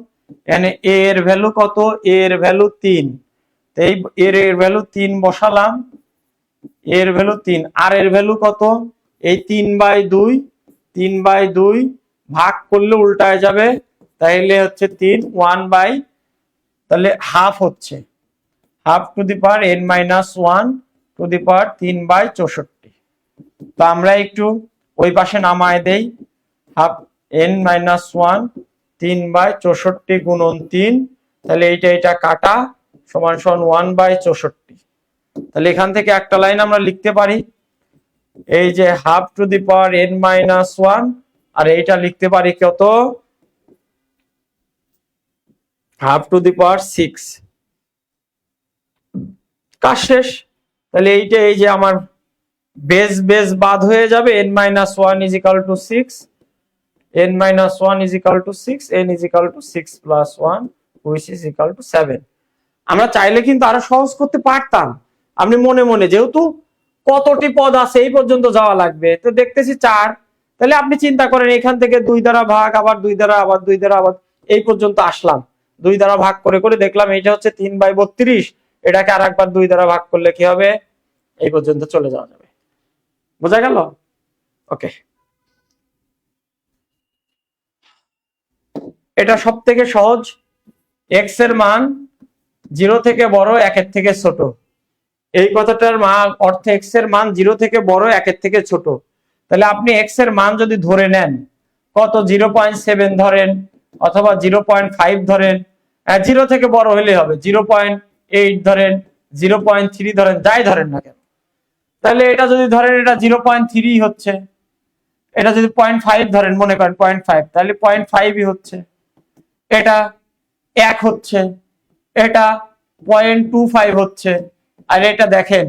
এখানে a এর ভ্যালু কত? a এর ভ্যালু 3, এই এর ভ্যালু 3 বসালাম, এর ভ্যালু 3, আর এর ভ্যালু কত? এই 3/2, 3/2 ভাগ করলে উল্টায় যাবে, তাইলে হচ্ছে 3 1 তাহলে হাফ হচ্ছে, half to the power n minus 1 to the power 3/64। তো আমরা একটু ওই পাশে নামায় দেই, হাফ n মাইনাস 1 3/64 গুণন 3, তাহলে এটা কাটা সমান সমান 1/64। তাহলে এখান থেকে একটা লাইন আমরা লিখতে পারি, এই যে half to the power n minus 1, আর এইটা লিখতে পারি কত? হাফ টু দি পাওয়ার 6। কাজ শেষ। তাহলে এইটা এই যে আমার বেস বাদ হয়ে যাবে, n minus 1 is equal to 6, n minus 1 is equal to 6, n is equal to 6 plus 1 which is equal to 7। আমরা চাইলে কিন্তু আরো সহজ করতে পারতাম। আপনি মনে মনে যেহেতু কতটি পদ আছে এই পর্যন্ত যাওয়া লাগবে, তো দেখতেছি 4, তাহলে আপনি চিন্তা করেন এখান থেকে 2 দ্বারা ভাগ, আবার 2 দ্বারা, আবার 2 দ্বারা, আবার এই পর্যন্ত আসলাম, 2 দ্বারা ভাগ করে করে দেখলাম এইটা হচ্ছে 3/32, এটাকে আরেকবার 2 দ্বারা ভাগ করলে কি হবে? এই পর্যন্ত চলে যাওয়া যাবে। বোঝা গেল? ওকে, এটা সব থেকে সহজ। x এর মান 0 থেকে বড়, 1 এর থেকে ছোট, এই কথাটার মান অর্থ x এর মান 0 থেকে বড়, 1 এর থেকে ছোট। তাহলে আপনি x এর মান যদি ধরে নেন কত, 0.7 ধরেন অথবা 0.5 ধরেন, 0 থেকে বড় হলে হবে 0.8 ধরেন, 0.3 ধরেন, যাই ধরেন না কেন, তাহলে এটা যদি ধরেন এটা 0.3 হচ্ছে, এটা যদি 0.5 ধরেন, মনে করেন 0.5, তাহলে 0.5ই হচ্ছে, এটা 1 হচ্ছে, এটা 0.25 হচ্ছে, আর এটা দেখেন,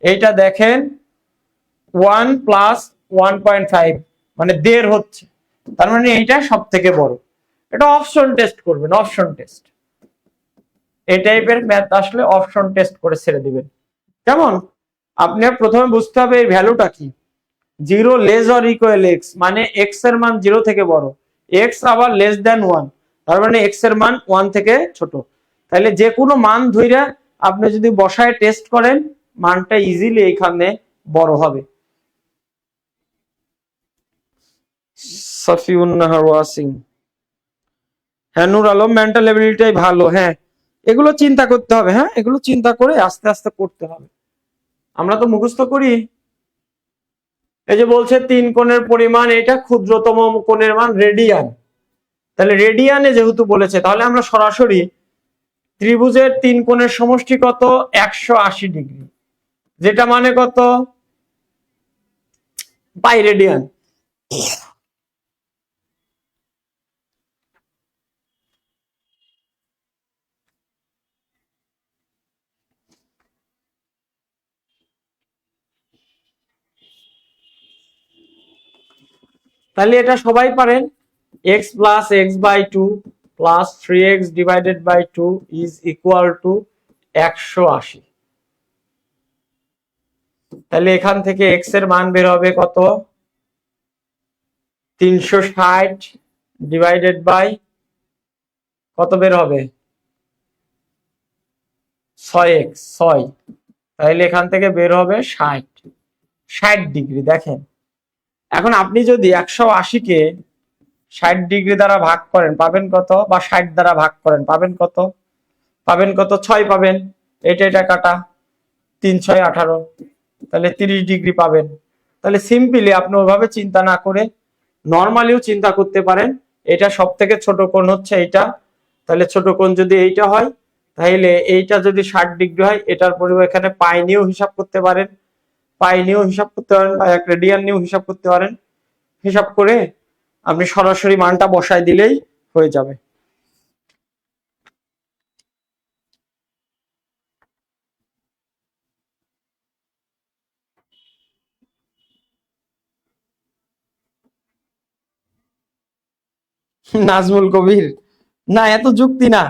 এইটা দেখেন 1 প্লাস 1.5 মানে 1.5 হচ্ছে, তার মানে এইটা সব থেকে বড়। এটা অপশন টেস্ট করবেন, অপশন টেস্ট, এই টাইপের ম্যাথ আসলে অপশন টেস্ট করে ছেড়ে দিবেন। যেমন আপনার প্রথমে বুঝতে হবে এই ভ্যালুটা কি, 0 লেস অর ইকুয়াল x, মানে x এর মান 0 থেকে বড়, x আবার লেস দ্যান 1, তার মানে x এর মান 1 থেকে ছোট। তাহলে যে কোনো মান ধইরা আপনি যদি বসায় টেস্ট করেন, মানটা ইজিলি এখানে বড় হবে। সাফিউন্নাহার ওয়াসিম, হ্যাঁ নূর আলম, মেন্টাল এবিলিটিটাই ভালো। হ্যাঁ, এগুলো চিন্তা করতে হবে, হ্যাঁ এগুলো চিন্তা করে আস্তে আস্তে করতে হবে। আমরা তো মুখস্থ করি। এই যে বলছে 3 কোণের পরিমাণ, এটা ক্ষুদ্রতম কোণের মান রেডিয়ান, তাহলে রেডিয়ানে যেহেতু বলেছে, তাহলে আমরা সরাসরি ত্রিভুজের 3 কোণের সমষ্টি কত? 180 ডিগ্রি, যেটা মানে কত? Pi radian. তাহলে এটা সবাই পারেন, x plus x by 2 plus 3x divided by 2 is equal to 180। তাহলে এখান থেকে x এর মান বের হবে কত? 360 ডিভাইডেড বাই কত বের হবে? 6x, 6, তাহলে এখান থেকে বের হবে 60 ডিগ্রি। দেখেন এখন আপনি যদি 180 কে 60 ডিগ্রি দ্বারা ভাগ করেন পাবেন কত, বা 60 দ্বারা ভাগ করেন পাবেন কত? পাবেন কত? 6 পাবেন। এটা কাটা, 3 6 18, তাহলে 30 ডিগ্রি পাবেন। তাহলে সিম্পলি আপনি ওইভাবে চিন্তা না করে নরমালিও চিন্তা করতে পারেন, এটা সব থেকে ছোট কোণ হচ্ছে এইটা, তাহলে ছোট কোণ যদি এইটা হয়, তাহলে এইটা যদি 60 ডিগ্রি হয়, এটার পরিবর্তে এখানে পাই নিয়েও হিসাব করতে পারেন, পাই নিয়েও হিসাব করতে পারেন, বা 1 রেডিয়ান নিয়েও হিসাব করতে পারেন। হিসাব করে আপনি সরাসরি মানটা বসায় দিলেই হয়ে যাবে। নাজমুল কবির, না এত যুক্তি না,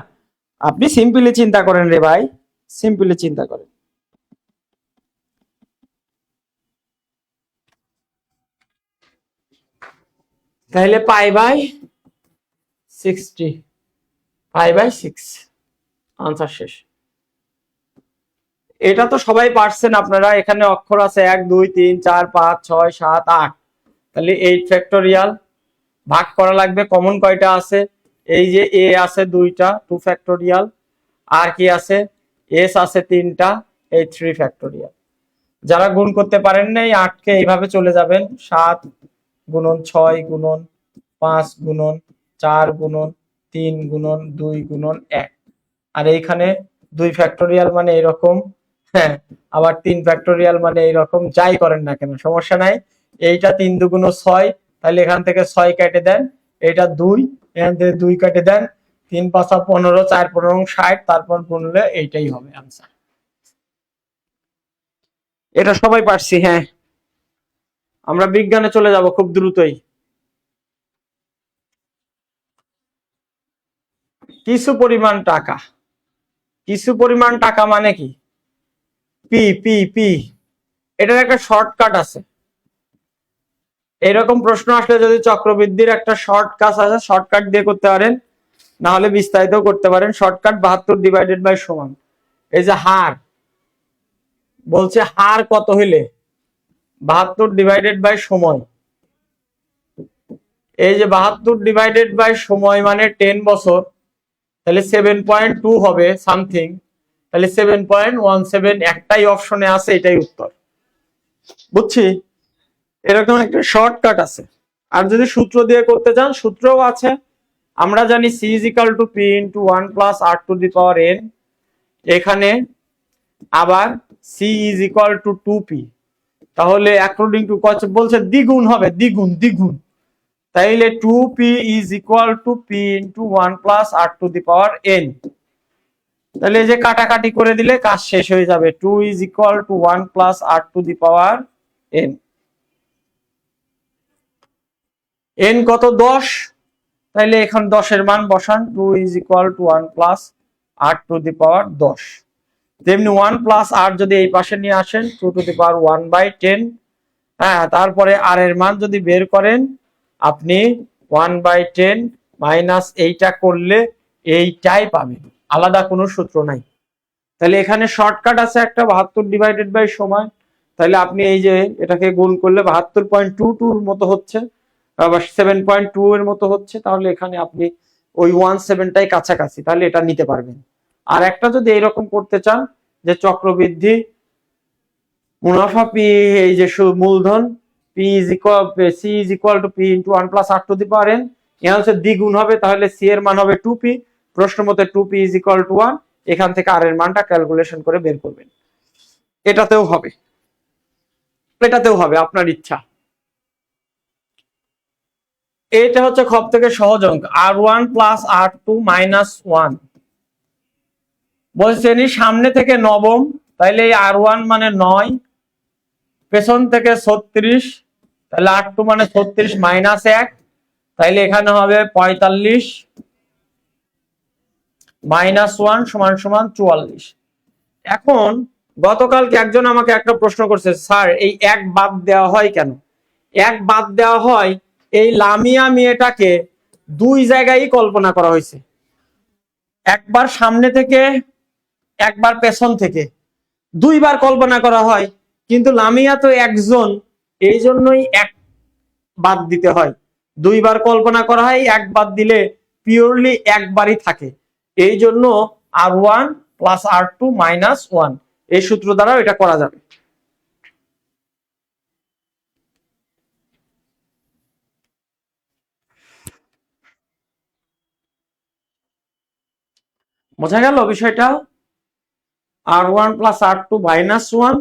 আপনি সিম্পলি চিন্তা করেন রে ভাই, সিম্পলি চিন্তা করেন। তাহলে pi by 60, pi by 6, answer শেষ। এটা তো সবাই পারছেন আপনারা। এখানে অক্ষর আছে 1 2 3 4 5 6 7 8, তাহলে 8 ফ্যাক্টোরিয়াল। ভাগ করা লাগবে, কমন কয়টা আছে? এই যে এ আছে 2টা, 2 ফ্যাক্টোরিয়াল। আর কি আছে? এস আছে 3টা, এই 3 ফ্যাক্টোরিয়াল। যারা গুণ করতে পারেন না, এই 8 কে এইভাবে চলে যাবেন, 7 গুণন 6 গুণন 5 গুণন 4 গুণন 3 গুণন 2 গুণন 1। আর এইখানে 2 ফ্যাক্টোরিয়াল মানে এরকম, হ্যাঁ, আবার 3 ফ্যাক্টোরিয়াল মানে এইরকম। যাই করেন না কেন সমস্যা নাই। এইটা 3 দুগুণ 6, তাহলে এখান থেকে 6 কেটে দেন, এটা 2, এখান থেকে 2 কেটে দেন, 3 5 15, 4 15 60, তারপর গুনলে এইটাই হবে आंसर। এটা সবাই পারছি। হ্যাঁ, আমরা বিজ্ঞানে চলে যাব খুব দ্রুতই। কিছু পরিমাণ টাকা, কিছু পরিমাণ টাকা মানে কি? পি পি পি, এটার একটা শর্টকাট আছে। এরকম প্রশ্ন আসলে যদি চক্রবৃদ্ধির একটা শর্টকাট আছে, শর্টকাট দিয়ে করতে পারেন, না হলে বিস্তারিত করতে পারেন। শর্টকাট 72 ডিভাইডেড বাই সমান, এই যে হার বলছে, হার কত হইলে 72 ডিভাইডেড বাই সময়। এই যে 72 ডিভাইডেড বাই সময় মানে 10 বছর, তাহলে 7.2 হবে সামথিং, তাহলে 7.17। একটাই অপশনে আছে, এটাই উত্তর। বুঝছি? এরকম একটা শর্টকাট আছে। আর যদি সূত্র দিয়ে করতে চান, সূত্রও আছে। আমরা জানি c is equal to p into 1 plus r to the power n। এখানে আবার c is equal to 2p, তাহলে অ্যাকর্ডিং টু বলছে দ্বিগুণ হবে, দ্বিগুণ দ্বিগুণ। তাইলে 2p is equal to p into 1 plus r to the power n। তাহলে এই যে কাটাকাটি করে দিলে কাজ শেষ হয়ে যাবে। 2 is equal to 1 plus r to the power n। n কত? 10। তাইলে এখন 10 এর মান বসান, 2 is equal to 1 plus r to the power 10। তেমনি 1 plus r যদি এই পাশে নিয়ে আসেন, 2 to the power 1/10। হ্যাঁ, তারপরে r এর মান যদি বের করেন আপনি 1/10 মাইনাস এইটা করলে এইটাই পাবেন, আলাদা কোনো সূত্র নাই। তাহলে এখানে শর্টকাট আছে একটা, 72 ডিভাইডেড বাই সময়। তাহলে আপনি এই যে এটাকে গুণ করলে 72.22 এর মতো হচ্ছে, আবার 7.2 এর মতো হচ্ছে। তাহলে এখানে আপনি ওই 17টাই কাছাকাছি, তাহলে এটা নিতে পারবেন। আর একটা যদি এইরকম করতে চান যে চক্রবৃদ্ধি মুনাফা পি, এই যে মূলধন p is equal c is equal to p into 1 plus r to the power n, এখানে হচ্ছে দ্বিগুণ হবে, তাহলে c এর মান হবে 2p। প্রশ্ন মতে 2p is equal to 1, এখান থেকে r এর মানটা ক্যালকুলেশন করে বের করবেন। এটাতেও হবে, এটাতেও হবে, আপনার ইচ্ছা। এটা হচ্ছে সব থেকে সহজ অঙ্ক, r1 plus r2 minus 1। বলছেন সামনে থেকে নবম, তাইলে এই r1 মানে 9, পেছন থেকে 36, তাহলে r2 মানে 36 মাইনাস 1, তাইলে এখানে হবে 45 মাইনাস 1 সমান সমান 44। এখন গতকালকে একজন আমাকে একটা প্রশ্ন করছে, স্যার এই 1 বাদ দেওয়া হয় কেন? 1 বাদ দেওয়া হয়, এই লামিয়া মেয়েটাকে 2 জায়গায় কল্পনা করা হয়েছে, একবার সামনে থেকে একবার পেছন থেকে, 2 বার কল্পনা করা হয়। কিন্তু লামিয়া তো একজন, এই জন্যই 1 বাদ দিতে হয়। 2 বার কল্পনা করা হয়, 1 বাদ দিলে পিওরলি একবারই থাকে। এই জন্য r1 প্লাস r2 মাইনাস 1, এই সূত্র দ্বারা এটা করা যাবে। বোঝা গেল বিষয়টা? r1 প্লাস r2 মাইনাস 1,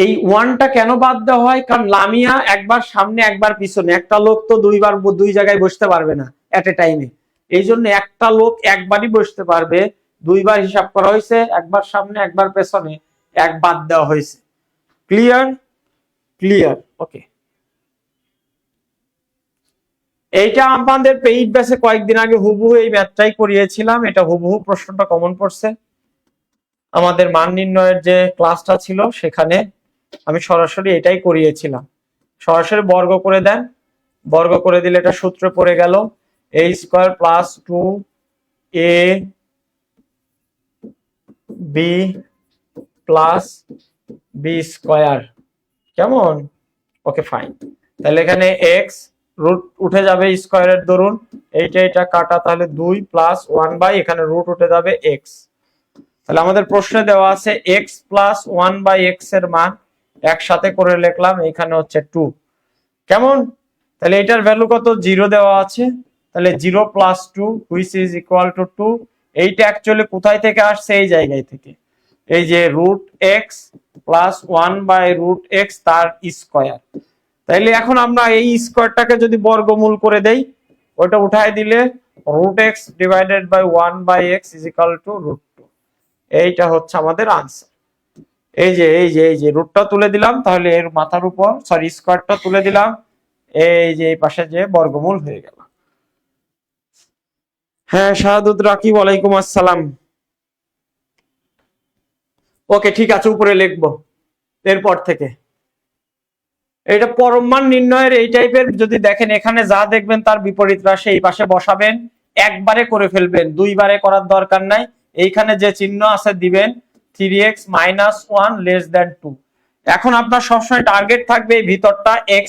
এই 1টা কেন বাদ দেওয়া হয়? কারণ লামিয়া একবার সামনে একবার পিছনে, একটা লোক তো 2 বার 2 জায়গায় বসতে পারবে না এট এ টাইমে। এই জন্য একটা লোক একবারই বসতে পারবে, 2 বার হিসাব করা হয়েছে, একবার সামনে একবার পেছনে, 1 বাদ দেওয়া হয়েছে। ক্লিয়ার? ক্লিয়ার, ওকে। এইটা আমাদের পেইড ব্যাচে কয়েকদিন আগে হুবহু এই ম্যাথটাই করিয়েছিলাম, এটা হুবহু প্রশ্নটা কমন পড়ছে। আমাদের মান নির্ণয়ের যে ক্লাসটা ছিল সেখানে আমি সরাসরি এটাই করিয়েছিলাম। সরাসরি বর্গ করে দেন, বর্গ করে দিলে এটা সূত্রে পড়ে গেল a square plus 2ab plus b square. কেমন? Okay fine. তাহলে এখানে x রুট উঠে যাবে স্কয়ারের দরুন, এটা কাটা, তাহলে 2 প্লাস 1 বাই এখানে রুট উঠে যাবে x। তাহলে আমাদের প্রশ্নে দেওয়া আছে x প্লাস 1 বাই x এর মান একসাথে করে লিখলাম, এখানে হচ্ছে 2। কেমন? তাহলে এটার ভ্যালু কত? 0 দেওয়া আছে, তাহলে 0 plus 2 which is equal two 2। এইটা অ্যাকচুয়ালি কোথায় থেকে আসছে? এই জায়গায় থেকে, এই যে root x plus 1 by root x তার স্কয়ার। তাইলে এখন আমরা এই স্কয়ারটাকে যদি বর্গমূল করে দেই, ওটা উঠায় দিলে root x divided by 1 by x is equal to root 2। এইটা হচ্ছে আমাদের আনসার। এই যে রুটটা তুলে দিলাম, তাহলে এর মাথার উপর সরি স্কয়ারটা তুলে দিলাম, এই যে এই পাশে যে বর্গমূল হয়ে গেল। হ্যাঁ শাহাদুত রাকিব, ওয়ালাইকুম আসসালাম। ওকে ঠিক আছে, উপরে লিখবো এরপর থেকে। এটা পরম মান নির্ণয়ের এই টাইপের যদি দেখেন, এখানে যা দেখবেন তার বিপরীত রাশি এই পাশে বসাবেন, একবারে করে ফেলবেন, দুইবারে করার দরকার নাই। এইখানে যে চিহ্ন আছে দিবেন 3x মাইনাস 1 লেস দেন 2। এখন আপনার সবসময় টার্গেট থাকবে এই ভিতরটা x,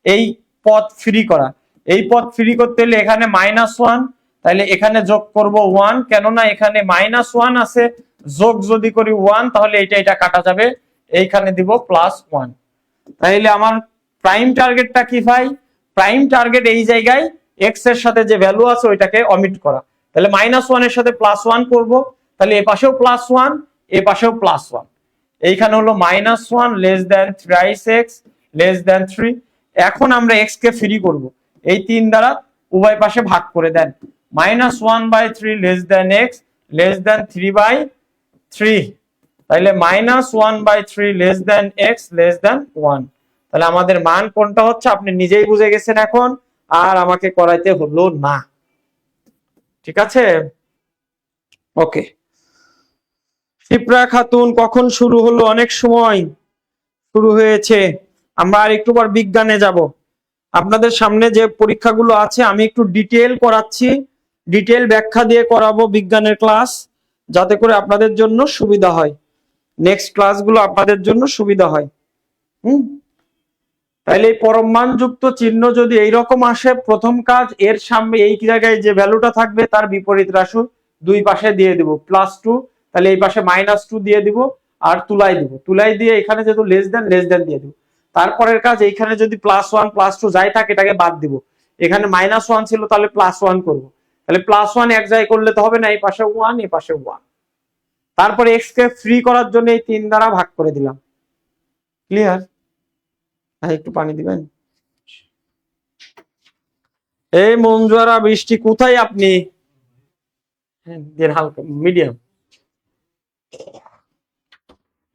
এই পদ ফ্রি করা। এই পদ ফ্রি করতে হলে এখানে -1, তাহলে এখানে যোগ করব 1, কেননা এখানে -1 আছে, যোগ যদি করি 1 তাহলে এটা কাটা যাবে, এইখানে দিব +1। তাহলে আমার প্রাইম টার্গেটটা কি ভাই? প্রাইম টার্গেট এই জায়গায় x এর সাথে যে ভ্যালু আছে ওইটাকে অমিট করা। তাহলে -1 এর সাথে +1 করব, তাহলে এই পাশেও +1, এই পাশেও +1। এইখানে হলো -1 less than thrice x less than 3। এখন আমরা x কে ফ্রি করব, এই 3 দ্বারা উভয় পাশে ভাগ করে দেন, -1/3 less than x less than 3/3। তাহলে -1/3 less than x less than 1। তাহলে আমাদের মান কোনটা হচ্ছে আপনি নিজেই বুঝে গেছেন এখন, আর আমাকে করাইতে হলো না। ঠিক আছে, ওকে। শিপ্রা খাতুন, কখন শুরু হলো? অনেক সময় শুরু হয়েছে। আমরা আর একটু পর বিজ্ঞানে যাব। আপনাদের সামনে যে পরীক্ষাগুলো আছে আমি একটু ডিটেল করাচ্ছি, ডিটেল ব্যাখ্যা দিয়ে করাবো বিজ্ঞানের ক্লাস, যাতে করে আপনাদের জন্য সুবিধা হয়, নেক্সট ক্লাসগুলো আপনাদের জন্য সুবিধা হয়। তাহলে এই পরম মানযুক্ত চিহ্ন যদি এইরকম আসে, প্রথম কাজ এর সামনে এই জায়গায় যে ভ্যালুটা থাকবে তার বিপরীত রাশি দুই পাশে দিয়ে দিব, +2, তাহলে এই পাশে -2 দিয়ে দিব, আর তুলাই দিব, তুলাই দিয়ে এখানে যেহেতু লেস দেন দিয়ে দিব। তারপরের কাজ এইখানে যদি +1 +2 যাই থাকে এটাকে বাদ দিব, এখানে -1 ছিল তাহলে +1 করব, তাহলে +1 এক জায়গায় করলে তো হবে না, এই পাশে 1 এই পাশে 1। তারপরে x কে ফ্রি করার জন্য এই 3 দ্বারা ভাগ করে দিলাম। ক্লিয়ার? একটু পানি দিবেন। এই মঞ্জুয়ারা বৃষ্টি, কোথায় আপনি? হালকা মিডিয়াম।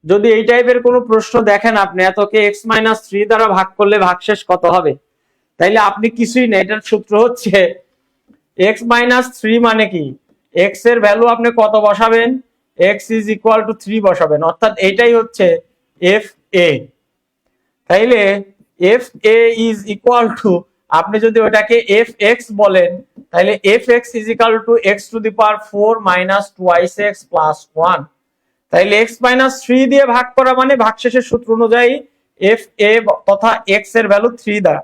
যদি এই টাইপের কোনো প্রশ্ন দেখেন আপনি, এতকে x-3 দ্বারা ভাগ করলে ভাগশেষ কত হবে, তাইলে আপনি কিছুই না, এটার সূত্র হচ্ছে x-3 মানে কি, x এর ভ্যালু আপনি কত বসাবেন, x ইজ ইকুয়াল টু 3 বসাবেন, অর্থাৎ এটাই হচ্ছে fa। তাইলে fa ইজ ইকুয়াল টু, আপনি যদি ওটাকে fx বলেন, তাহলে fx is equal two x two the power 4 minus 2x plus 1। তাইলে x-3 দিয়ে ভাগ করা মানে ভাগশেষের সূত্র অনুযায়ী fa তথা x এর ভ্যালু 3 দ্বারা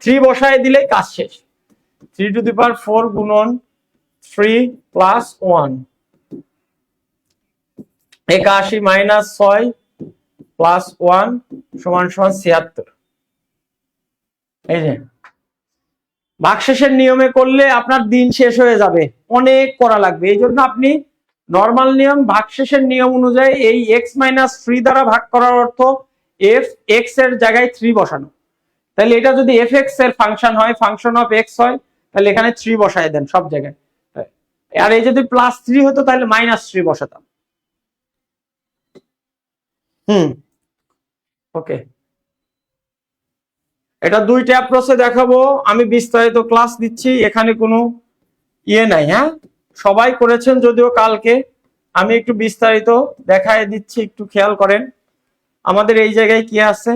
3 বসায় দিলে কাজ শেষ। 3 টু দি পাওয়ার 4 গুণন 3 প্লাস 1, 81 মাইনাস 6 প্লাস 1 সমান 76। এই যে ভাগশেষের নিয়মে করলে আপনার দিন শেষ হয়ে যাবে, অনেক করা লাগবে। এই জন্য আপনি নর্মাল নিয়ম, ভাগশেষের নিয়ম অনুযায়ী এই x-3 দ্বারা ভাগ করার অর্থ f(x) এর জায়গায় 3 বসানো। তাহলে এটা যদি f(x) এর ফাংশন হয়, ফাংশন অফ x হয়, তাহলে এখানে 3 বসায় দেন সব জায়গায়। আর এই যদি +3 হতো তাহলে -3 বসাতাম। ওকে, এটা দুইটা অ্যাপ্রোচে দেখাবো, আমি বিস্তারিত ক্লাস দিচ্ছি, এখানে কোনো ইয়ে নাই। হ্যাঁ, সবাই করেছেন যদিও কালকে, আমি একটু বিস্তারিত দেখায় দিচ্ছি, একটু খেয়াল করেন। আমাদের এই জায়গায় কি আছে,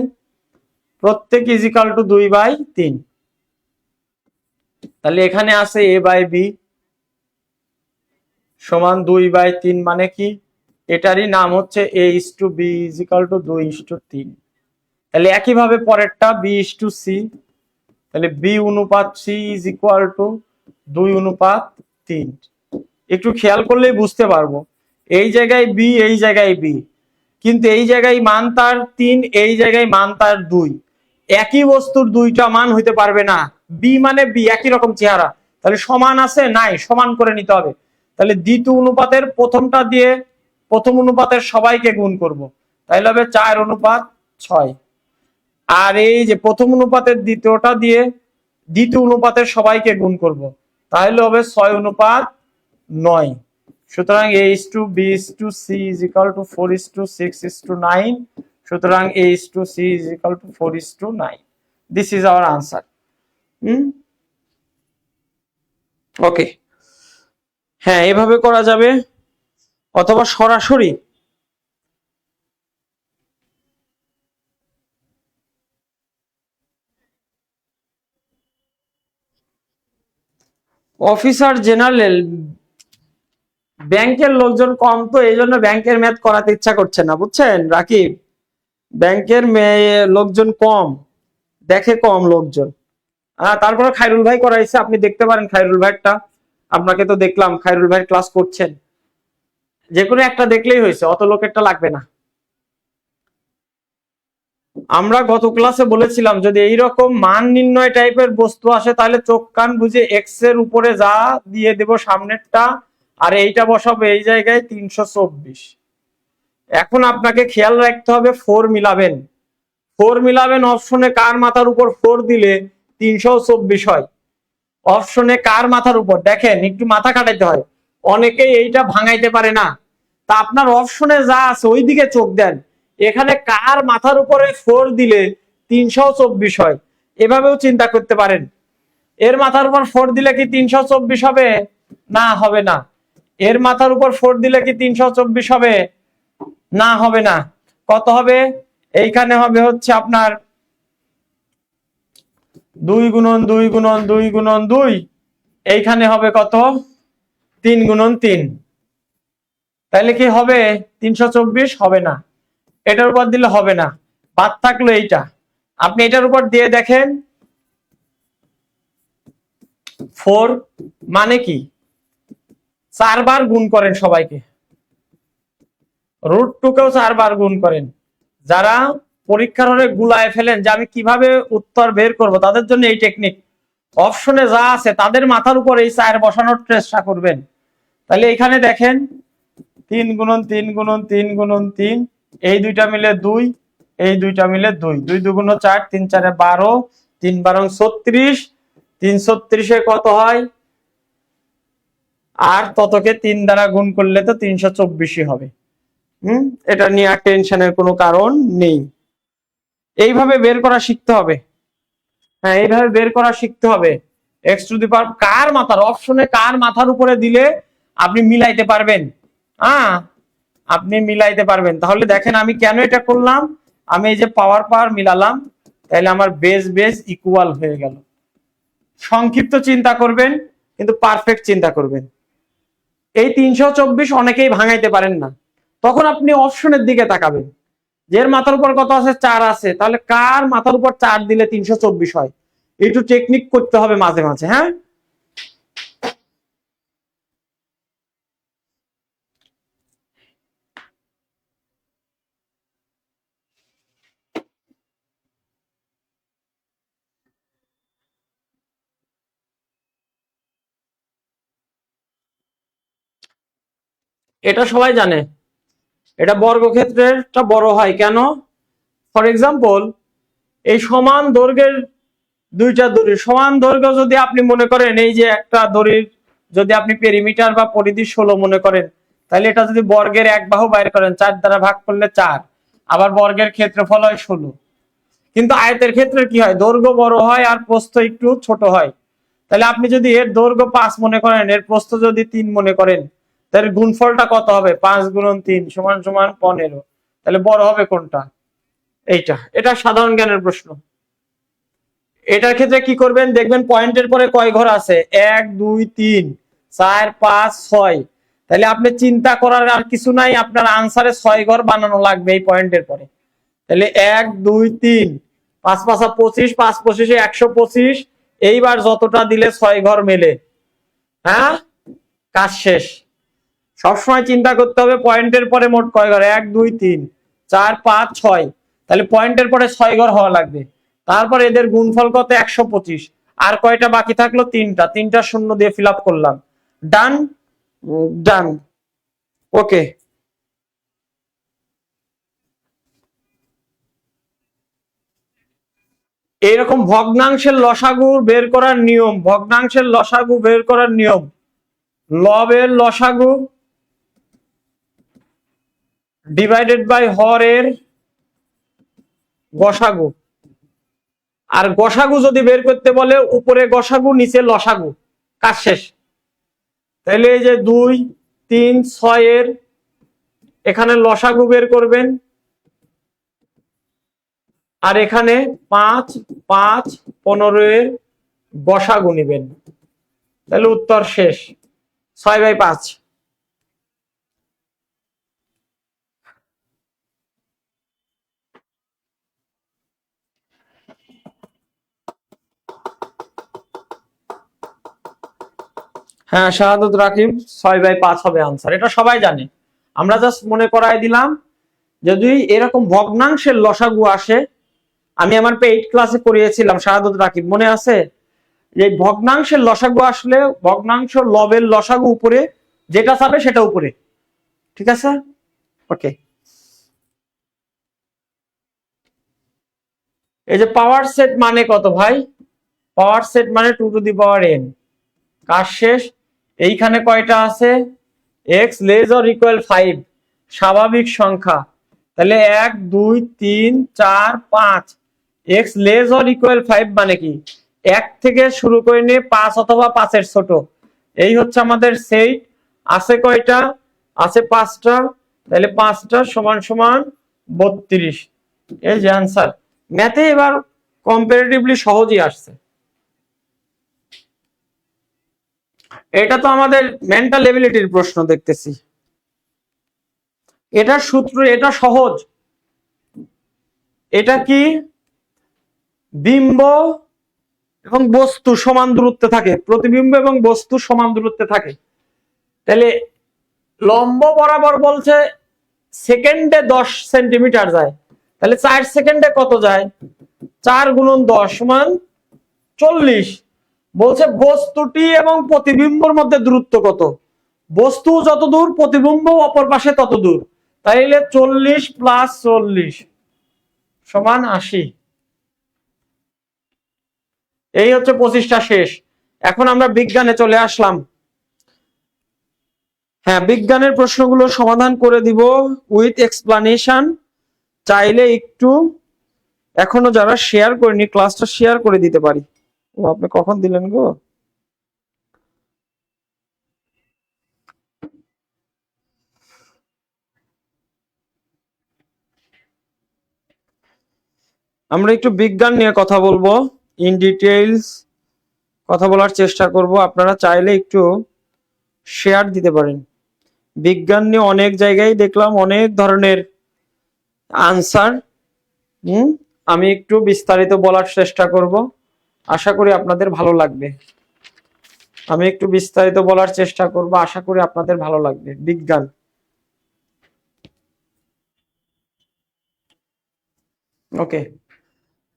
প্রত্যেক ইজ ইকাল টু 2/3। তাহলে এখানে আছে a/b সমান 2/3, মানে কি এটারই নাম হচ্ছে a/b ইজ ইকাল টু 2/3। তাহলে একইভাবে পরেরটা b/c, তাহলে b অনুপাত c ইজ ইকুয়াল টু 2/3। একটু খেয়াল করলেই বুঝতে পারবো, এই জায়গায় b, এই জায়গায় b, কিন্তু এই জায়গায় মান তার 3, এই জায়গায় মান তার 2। একই বস্তুর দুইটা মান হইতে পারবে না। b মানে b, একই রকম চেহারা, তাহলে সমান আছে নাই, সমান করে নিতে হবে। তাহলে দ্বিতীয় অনুপাতের প্রথমটা দিয়ে প্রথম অনুপাতের সবাইকে গুণ করব, তাহলে হবে 4/6। আর এই যে প্রথম অনুপাতের দ্বিতীয়টা দিয়ে দ্বিতীয় অনুপাতের সবাইকে গুণ করব, তাহলে হবে 6/9। সুতরাং a/b/c is equal to 4:6:9। সুতরাং a/c is equal to 4:9। This is our answer. ওকে, হ্যাঁ এভাবে করা যাবে, অথবা সরাসরি অফিসার জেনারেল, ব্যাংকের লোকজন কম তো এই জন্য ব্যাংকের ম্যাথ করাতে ইচ্ছা করছে না, বুঝছেন রাকিব। ব্যাংকের লোকজন কম, দেখে কম লোকজন। তারপরে খায়রুল ভাই করাইছে, আপনি দেখতে পারেন খায়রুল ভাইটা, আপনাকে তো দেখলাম খায়রুল ভাই ক্লাস করছেন, যে কোনো একটা দেখলেই হয়েছে, অত লোকেরটা লাগবে না। আমরা গত ক্লাসে বলেছিলাম যদি এইরকম মান নির্ণয় টাইপের বস্তু আসে তাহলে চোখ কান বুঝে এক্স এর উপরে যা দিয়ে দেব সামনেরটা, আর এইটা বসাবো এই জায়গায় 324। এখন আপনাকে খেয়াল রাখতে হবে 4 মিলাবেন। 4 মিলাবেন অপশনে কার মাথার উপর 4 দিলে 324 হয়। অপশনে কার মাথার উপর, দেখেন একটু মাথা খাটাইতে হয়, অনেকেই এইটা ভাঙাইতে পারে না। তা আপনার অপশনে যা আছে ওই দিকে চোখ দেন, এখানে কার মাথার উপরে 4 দিলে 324 হয়, এভাবেও চিন্তা করতে পারেন। এর মাথার উপর 4 দিলে কি 324 হবে? না, হবে না। এর মাথার উপর 4 দিলে কি 324 হবে? না, হবে না। কত হবে? এইখানে হবে হচ্ছে আপনার 2 গুণন 2 গুণন 2 গুণন 2, এইখানে হবে কত? 3 গুণন 3। তাহলে কি হবে 324? হবে না। এটার উপর দিলে হবে না, বাদ থাকলো এইটা। আপনি এটার উপর দিয়ে দেখেন 4 মানে কি 4 বার গুণ করেন সবাইকে, √2কেও 4 বার গুণ করেন। যারা পরীক্ষার হলে গুলায় ফেলেন যে আমি কিভাবে উত্তর বের করব, তাদের জন্য এই টেকনিক। অপশনে যা আছে তাদের মাথার উপর এই 4 বসানোর চেষ্টা করবেন। তাহলে এখানে দেখেন 3 গুণন 3 গুণন 3 গুণন 3, এই দুইটা মিলে 2, এই দুইটা মিলে 2, 2 2 4, 3 4 12, 3 12 36, 336 কত হয়? আর ততকে 3 দ্বারা গুণ করলে তো 324 হবে। এটা নিয়ে আর টেনশনের কোনো কারণ নেই। এইভাবে বের করা শিখতে হবে। হ্যাঁ, এইভাবে বের করা শিখতে হবে। x টু দি পাওয়ার কার মাথার, অপশনে কার মাথার উপরে দিলে আপনি মিলাইতে পারবেন। আপনি মিলাইতে পারবেন। তাহলে দেখেন আমি কেন এটা করলাম, আমি এই যে পাওয়ার পাওয়ার মিলালাম, তাহলে আমার বেস বেস ইকুয়াল হয়ে গেল। সংক্ষিপ্ত চিন্তা করবেন, কিন্তু পারফেক্ট চিন্তা করবেন। এই 324 অনেকেই ভাঙাইতে পারেন না, তখন আপনি অপশনের দিকে তাকাবেন, যে মাথার উপর কত আছে? 4 আছে, তাহলে কার মাথার উপর 4 দিলে 324 হয়। একটু টেকনিক করতে হবে মাঝে মাঝে। হ্যাঁ, এটা সবাই জানে। এটা বর্গক্ষেত্রেরটা বড় হয় কেন? ফর এক্সাম্পল, এই সমান দৈর্ঘ্যের দুইটা দড়ি, সমান দৈর্ঘ্য যদি আপনি মনে করেন, এই যে একটা দড়ির যদি আপনি পেরিমিটার বা পরিধি 16 মনে করেন, তাহলে এটা যদি বর্গের এক বাহু বাইর করেন, 4 দ্বারা ভাগ করলে 4, আবার বর্গের ক্ষেত্রফল হয় 16। কিন্তু আয়তের ক্ষেত্রে কি হয়? দৈর্ঘ্য বড় হয় আর প্রস্থ একটু ছোট হয়। তাহলে আপনি যদি এর দৈর্ঘ্য 5 মনে করেন, এর প্রস্থ যদি 3 মনে করেন, তাহলে গুণফলটা কত হবে? 5 গুণন 3 সমান সমান 15। তাহলে বড় হবে কোনটা? এইটা। এটা সাধারণ জ্ঞানের প্রশ্ন। এটার ক্ষেত্রে কি করবেন দেখবেন পয়েন্টের পরে কয় ঘর আছে? 1 2 3 4 5 6। তাহলে আপনি চিন্তা করার আর কিছু নাই, আপনার আনসারে 6 ঘর বানানো লাগবে এই পয়েন্টের পরে। তাহলে 1 2 3 5 5 25, 5 25 125। এইবার যতটা দিলে 6 ঘর মেলে। হ্যাঁ, কাজ শেষ। সবসময় চিন্তা করতে হবে পয়েন্টের পরে মোট কয় ঘর? 1 2 3 4 5 6। তাহলে পয়েন্টের পরে 6 ঘর হওয়া লাগবে। তারপর এদের গুণফল কত? 125। আর কয়টা বাকি থাকলো? তিনটা শূন্য দিয়ে ফিল আপ করলাম। ডান। ডান। ওকে। এইরকম ভগ্নাংশের লসাগু বের করার নিয়ম, ভগ্নাংশের লসাগু বের করার নিয়ম, লবের লসাগু ডিভাইডেড বাই হরের গসাগু। আর গসাগু যদি বের করতে বলে উপরে গসাগু নিচে লসাগু, কাজ শেষ। তাহলে এই যে 2 3 6 এর এখানে লসাগু বের করবেন, আর এখানে 5 5 15 এর গসাগু নিবেন। তাহলে উত্তর শেষ। 6/5। হ্যাঁ, শাহাদত রাকিব, 6/5 হবে আনসার। এটা সবাই জানে, আমরা জাস্ট মনে করাই দিলাম। যদি এরকম ভগ্নাংশের লসাগু আসে, আমি আমার পেইড ক্লাসে করিয়েছিলাম, শাহাদত রাকিব মনে আছে? এই ভগ্নাংশের লসাগু আসলে ভগ্নাংশ লবের লসাগু উপরে, যেটা চাবে সেটা উপরে। ঠিক আছে? ওকে। এই যে পাওয়ার সেট মানে কত ভাই? পাওয়ার সেট মানে 2 টু দি পাওয়ার n। কাজ শেষ। এইখানে কয়টা আছে? x লেস অর ইকুয়াল 5 স্বাভাবিক সংখ্যা। তাহলে 1 2 3 4 5। x লেস অর ইকুয়াল 5 মানে কি? 1 থেকে শুরু করে নিয়ে 5 অথবা 5 এর ছোট। এই হচ্ছে আমাদের সেট। আছে কয়টা? আছে 5টা। তাহলে 5টা সমান সমান 32। এই যে आंसर। ম্যাথে এবার কম্পারেটিভলি সহজই আসছে। এটা তো আমাদের মেন্টাল এবিলিটির প্রশ্ন দেখতেছি। এটা সূত্র, এটা সহজ। এটা কি? বিম্ব এবং বস্তু সমান দূরত্বে থাকে, প্রতিবিম্ব এবং বস্তু সমান দূরত্বে থাকে। তাহলে লম্ব বরাবর বলছে সেকেন্ডে 10 সেন্টিমিটার যায়। তাহলে 4 সেকেন্ডে কত যায়? 4 গুণন 10 সমান 40। বলছে বস্তুটি এবং প্রতিবিম্বর মধ্যে দূরত্ব কত? বস্তু যত দূর, প্রতিবিম্ব অপর পাশে তত দূর। তাইলে 40 প্লাস 40 সমান 80। এই হচ্ছে 25টা শেষ। এখন আমরা বিজ্ঞানে চলে আসলাম। হ্যাঁ, বিজ্ঞানের প্রশ্নগুলো সমাধান করে দিব উইথ এক্সপ্লানেশন। চাইলে একটু এখনো যারা শেয়ার করেনি ক্লাসটা শেয়ার করে দিতে পারি। ও, আপনি কখন দিলেন গো? আমরা একটু বিজ্ঞান নিয়ে কথা বলবো, ইন ডিটেইলস কথা বলার চেষ্টা করব। আপনারা চাইলে একটু শেয়ার দিতে পারেন। বিজ্ঞান নিয়ে অনেক জায়গায় দেখলাম অনেক ধরনের আনসার। আমি একটু বিস্তারিত বলার চেষ্টা করব, আশা করি আপনাদের ভালো লাগবে। আমি একটু বিস্তারিত বলার চেষ্টা করব, আশা করি আপনাদের ভালো লাগবে। বিজ্ঞান ওকে।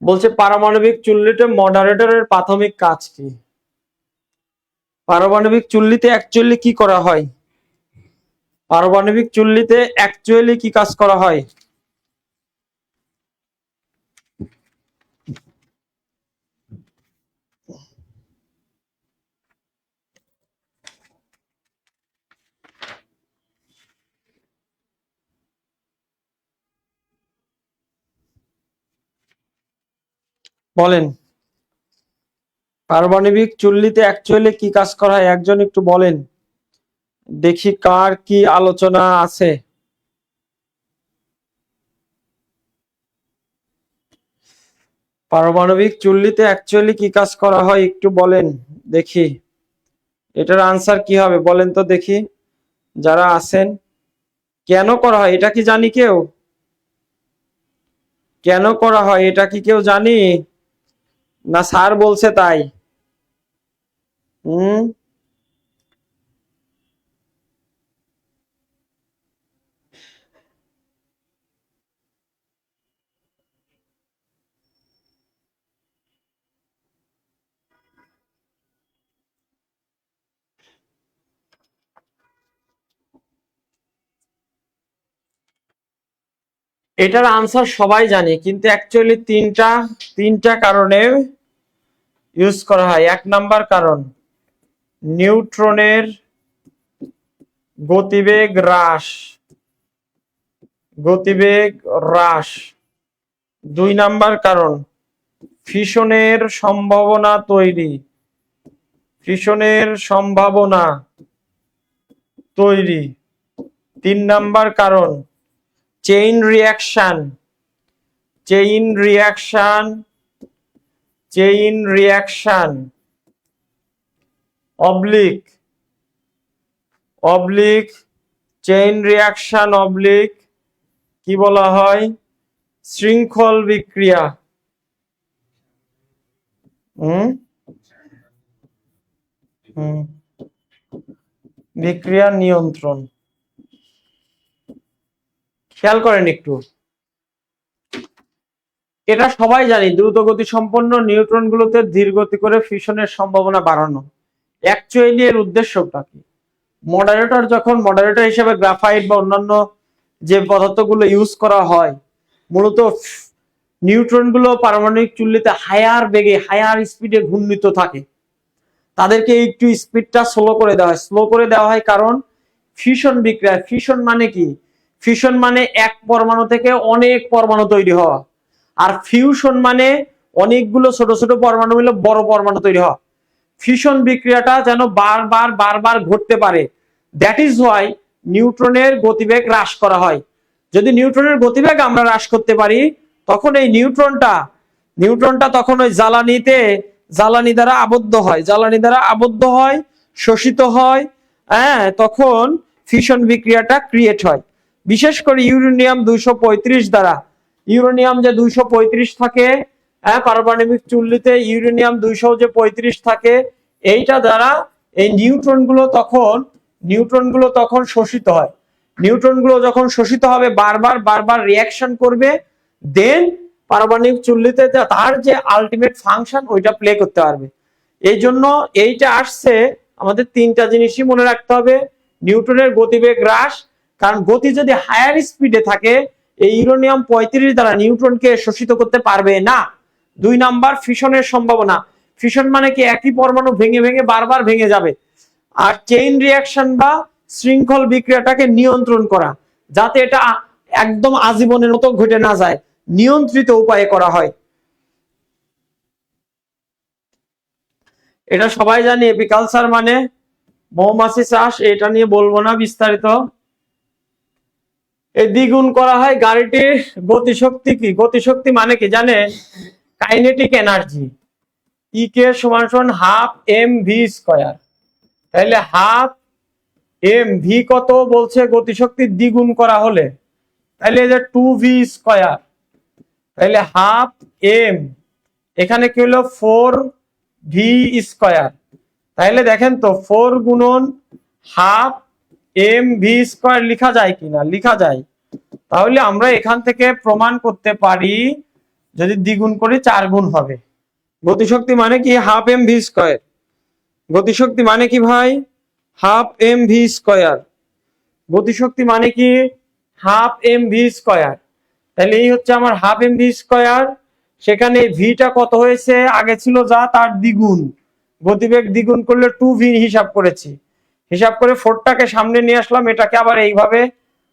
বলছে পারমাণবিক চুল্লিতে মডারেটরের প্রাথমিক কাজ কি? পারমাণবিক চুল্লিতে অ্যাকচুয়ালি কি করা হয়? পারমাণবিক চুল্লিতে অ্যাকচুয়ালি কি কাজ করা হয়? বলেন। পারমাণবিক চুল্লিতে অ্যাকচুয়ালি কি কাজ করা হয়? একজন একটু বলেন। দেখি কার কি আলোচনা আছে। পারমাণবিক চুল্লিতে অ্যাকচুয়ালি কি কাজ করা হয় একটু বলেন দেখি। এটার আনসার কি হবে বলেন তো দেখি যারা আছেন। কেন করা হয় এটা কি জানি কেউ? কেন করা হয় এটা কি কেউ জানি, না স্যার বলছে তাই? হুম। এটার আনসার সবাই জানে, কিন্তু অ্যাকচুয়ালি তিনটা কারণে ইউজ করা হয়। এক নাম্বার কারণ নিউট্রনের গতিবেগ হ্রাস, গতিবেগ হ্রাস। দুই নাম্বার কারণ ফিশনের সম্ভাবনা তৈরি, ফিশনের সম্ভাবনা তৈরি। তিন নাম্বার কারণ chain reaction, chain reaction, chain reaction oblique, oblique chain reaction oblique কি বলা হয়? শৃঙ্খল বিক্রিয়া। হুম হুম বিক্রিয়া নিয়ন্ত্রণ। খেয়াল করেন একটু, এটা সবাই জানি দ্রুত গতি সম্পন্ন নিউট্রন গুলোতে ধীর গতি করে ফিশনের সম্ভাবনা বাড়ানো। অ্যাকচুয়ালি এর উদ্দেশ্যটা কি? মডারেটর যখন মডারেটর হিসেবে গ্রাফাইট বা অন্যান্য যে পদার্থগুলো ইউজ করা হয়, মূলত নিউট্রন গুলো পারমাণবিক চুল্লিতে হায়ার বেগে হায়ার স্পিডে ঘূর্ণিত থাকে। তাদেরকে একটু স্পিডটা স্লো করে দেওয়া হয়। স্লো করে দেওয়া হয় কারণ ফিশন বিক্রিয়া। ফিশন মানে কি? ফিশন মানে এক পরমাণু থেকে অনেক পরমাণু তৈরি হওয়া, আর ফিউশন মানে অনেকগুলো ছোট ছোট পরমাণু মিলে বড় পরমাণু তৈরি হওয়া। ফিশন বিক্রিয়াটা যেন বারবার বারবার ঘটতে পারে, দ্যাট ইজ ওয়াই নিউট্রনের গতিবেগ হ্রাস করা হয়। যদি নিউট্রনের গতিবেগ আমরা হ্রাস করতে পারি, তখন এই নিউট্রনটা তখন ওই জ্বালানি দ্বারা আবদ্ধ হয়, জ্বালানি দ্বারা আবদ্ধ হয়, শোষিত হয়। হ্যাঁ, তখন ফিশন বিক্রিয়াটা ক্রিয়েট হয়। বিশেষ করে ইউরেনিয়াম 235 দ্বারা, ইউরেনিয়াম যে 235 থাকে, হ্যাঁ, পারমাণবিক চুল্লিতে ইউরেনিয়াম 235 থাকে, এইটা দ্বারা এই নিউট্রন গুলো তখন শোষিত হয়। নিউট্রন গুলো যখন শোষিত হবে বারবার বারবার রিয়াকশন করবে, দেন পারমাণবিক চুল্লিতে তার যে আলটিমেট ফাংশন ওইটা প্লে করতে পারবে। এই জন্য এইটা আসছে, আমাদের তিনটা জিনিসই মনে রাখতে হবে। নিউটনের গতিবেগ হ্রাস, কারণ গতি যদি হায়ার স্পিডে থাকে এই ইউরেনিয়াম 35 দ্বারা নিউট্রনকে শোষিত করতে পারবে না। দুই নাম্বার ফিশনের সম্ভাবনা। ফিশন মানে কি? একই পরমাণু ভেঙে ভেঙে বারবার ভেঙে যাবে। আর চেইন রিয়াকশন বা শৃঙ্খল বিক্রিয়াটাকে নিয়ন্ত্রণ করা, যাতে এটা একদম আজীবনের মতো ঘটে না যায়, নিয়ন্ত্রিত উপায়ে করা হয়। এটা সবাই জানি। এপিকালচার মানে মৌমাছি চাষ, এটা নিয়ে বলবো না বিস্তারিত। এই দ্বিগুণ করা হয় গাড়িটির গতিশক্তি। কি গতিশক্তি মানে কি জানেন? Kinetic energy. ই কে সমান সমান হাফ এম ভি স্কয়ার। তাহলে হাফ এম ভি কত বলছে? গতিশক্তি দ্বিগুণ করা হলে, তাহলে এই যে 2v স্কয়ার, তাহলে হাফ এম, এখানে কি হলো 4v স্কয়ার। তাহলে দেখেন তো 4 গুণন হাফ এম ভি স্কয়ার লিখা যায় কিনা? লিখা যায়। তাহলে আমরা এখান থেকে প্রমাণ করতে পারি যদি দ্বিগুণ করি 4 গুণ হবে। গতিশক্তি মানে কি? Half m v square. গতিশক্তি মানে কি ভাই? Half m v square. গতিশক্তি মানে কি? Half m v square. তাহলে এই হচ্ছে আমার হাফ এম ভি স্কয়ার। সেখানে ভিটা কত হয়েছে? আগে ছিল যা তার দ্বিগুণ। গতিবেগ দ্বিগুণ করলে 2v হিসাব করেছি। হিসাব করে 4টাকে সামনে নিয়ে আসলাম, এটাকে আবার এইভাবে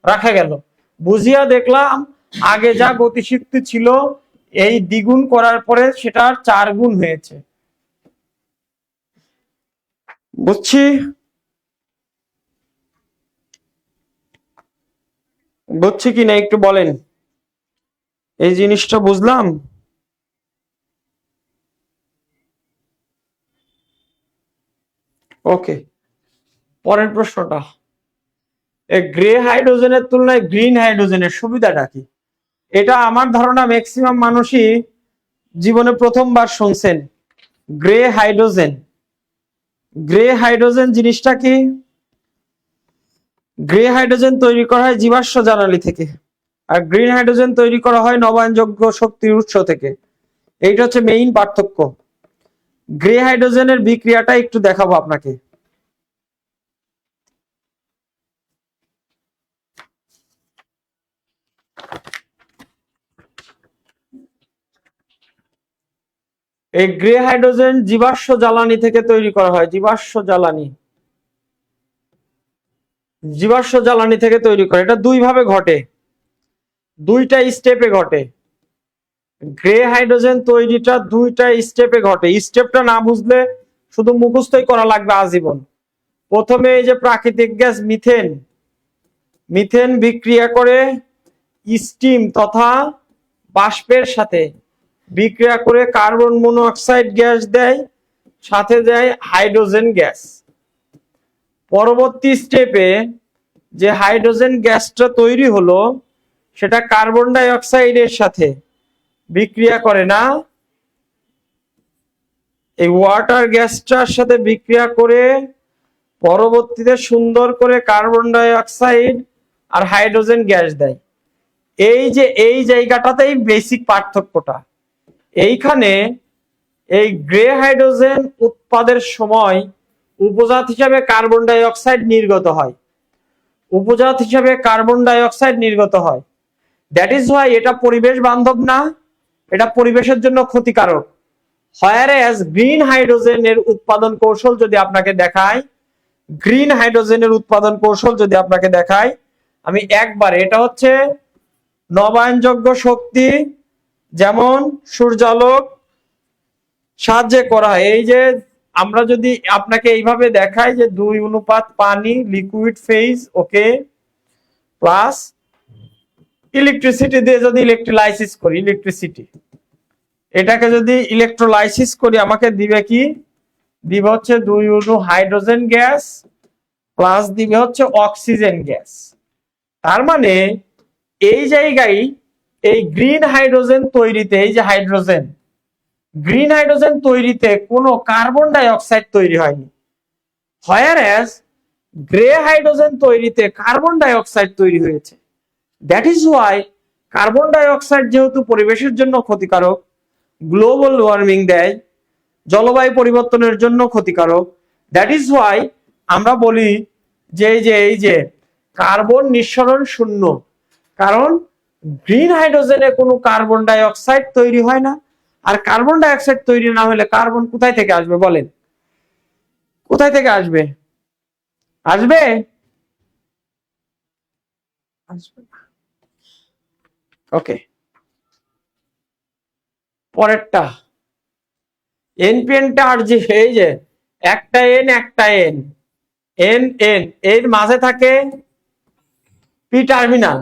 রাখা গেল। বুঝিয়া দেখলাম আগে যা গতিশক্তি ছিল এই দ্বিগুণ করার পরে সেটার 4 গুণ হয়েছে। বুঝছি? বুঝছি কি না একটু বলেন, এই জিনিসটা বুঝলাম? ওকে, পরের প্রশ্নটা, এই গ্রে হাইড্রোজেনের তুলনায় গ্রিন হাইড্রোজেনের সুবিধাটা কি? এটা আমার ধারণা ম্যাক্সিমাম মানুষই জীবনে প্রথমবার শুনছেন। গ্রে হাইড্রোজেন, গ্রে হাইড্রোজেন জিনিসটা কি? গ্রে হাইড্রোজেন তৈরি করা হয় জীবাশ্ম জ্বালানি থেকে, আর গ্রিন হাইড্রোজেন তৈরি করা হয় নবায়নযোগ্য শক্তির উৎস থেকে। এইটা হচ্ছে মেইন পার্থক্য। গ্রে হাইড্রোজেনের বিক্রিয়াটা একটু দেখাবো আপনাকে। এই গ্রে হাইড্রোজেন জীবাশ্ম জ্বালানি থেকে তৈরি করা হয়, জীবাশ্ম জ্বালানি, জীবাশ্ম জ্বালানি থেকে তৈরি করে। এটা দুই ভাবে ঘটে, দুইটা স্টেপে ঘটে। গ্রে হাইড্রোজেন তৈরিটা দুইটা স্টেপে ঘটে। স্টেপটা না বুঝলে শুধু মুখস্থই করা লাগবে আজীবন। প্রথমে এই যে প্রাকৃতিক গ্যাস মিথেন, মিথেন বিক্রিয়া করে স্টিম তথা বাষ্পের সাথে বিক্রিয়া করে কার্বন মনোক্সাইড গ্যাস দেয়, সাথে দেয় হাইড্রোজেন গ্যাস। পরবর্তী স্টেপে যে হাইড্রোজেন গ্যাসটা তৈরি হলো সেটা কার্বন ডাই অক্সাইডের সাথে বিক্রিয়া করে না, এই ওয়াটার গ্যাসটার সাথে বিক্রিয়া করে পরবর্তীতে সুন্দর করে কার্বন ডাই অক্সাইড আর হাইড্রোজেন গ্যাস দেয়। এই যে এই জায়গাটাতেই বেসিক পার্থক্যটা। এইখানে এই গ্রে হাইড্রোজেন উৎপাদের সময় উপজাত হিসাবে কার্বন ডাই অক্সাইড নির্গত হয়, উপজাত হিসাবে কার্বন ডাই অক্সাইড নির্গত হয়। দ্যাট ইজ ওয়াই এটা পরিবেশ বান্ধব না, এটা পরিবেশের জন্য ক্ষতিকারক। হোয়ারএজ গ্রিন হাইড্রোজেনের উৎপাদন কৌশল যদি আপনাকে দেখায়, গ্রিন হাইড্রোজেনের উৎপাদন কৌশল যদি আপনাকে দেখায়, আমি একবার, এটা হচ্ছে নবায়নযোগ্য শক্তি যেমন সূর্যালোক সাহায্যে করা হয়। এই যে আমরা যদি আপনাকে এইভাবে দেখাই যে 2 অনুপাত পানি লিকুইড ফেজ, ওকে, প্লাস ইলেকট্রিসিটি দিয়ে যদি ইলেকট্রোলাইসিস করি, ইলেকট্রিসিটি, এটাকে যদি ইলেকট্রোলাইসিস করি আমাকে দিবে কি? দিবে হচ্ছে 2 হাইড্রোজেন গ্যাস প্লাস দিবে হচ্ছে অক্সিজেন গ্যাস। তার মানে এই জায়গায় এই গ্রিন হাইড্রোজেন তৈরিতে, এই যে হাইড্রোজেন, গ্রিন হাইড্রোজেন তৈরিতে কোনো কার্বন ডাই অক্সাইড তৈরি হয়নি। হোয়ারএজ গ্রে হাইড্রোজেন তৈরিতে কার্বন ডাই অক্সাইড তৈরি হয়েছে। That is why carbon dioxide যেহেতু পরিবেশের জন্য ক্ষতিকারক, গ্লোবাল ওয়ার্মিং দেয়, জলবায়ু পরিবর্তনের জন্য ক্ষতিকারক, দ্যাট ইজ ওয়াই আমরা বলি যে এই যে কার্বন নিঃসরণ শূন্য। কারণ গ্রিন হাইড্রোজেনে কোনো কার্বন ডাই অক্সাইড তৈরি হয় না। আর কার্বন ডাই অক্সাইড তৈরি না হলে কার্বন কোথায় থেকে আসবে বলেন? কোথায় থেকে আসবে? আসবে? আসবে না। ওকে, পরেরটা, এনপিএনটা আর যে এই যে একটা এন একটা এন, এন এন এর মাঝে থাকে পি টার্মিনাল।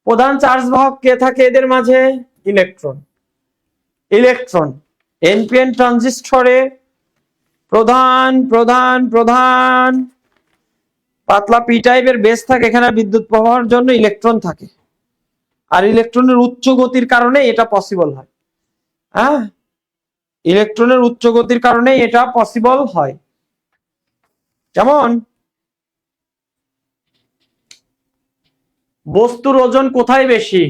প্রধান চার্জ বাহক কে থাকে এদের মাঝে? ইলেকট্রন। ইলেকট্রন এনপিএন ট্রানজিস্টরে প্রধান প্রধান প্রধান পাতলা পি টাইপের বেস থাকে, এখানে বিদ্যুৎ প্রবাহের জন্য ইলেকট্রন থাকে। আর ইলেকট্রনের উচ্চ গতির কারণে এটা পসিবল হয়। হ্যাঁ, ইলেকট্রনের উচ্চ গতির কারণে এটা পসিবল হয়। যেমন বস্তুর ওজন কোথায় বেশি?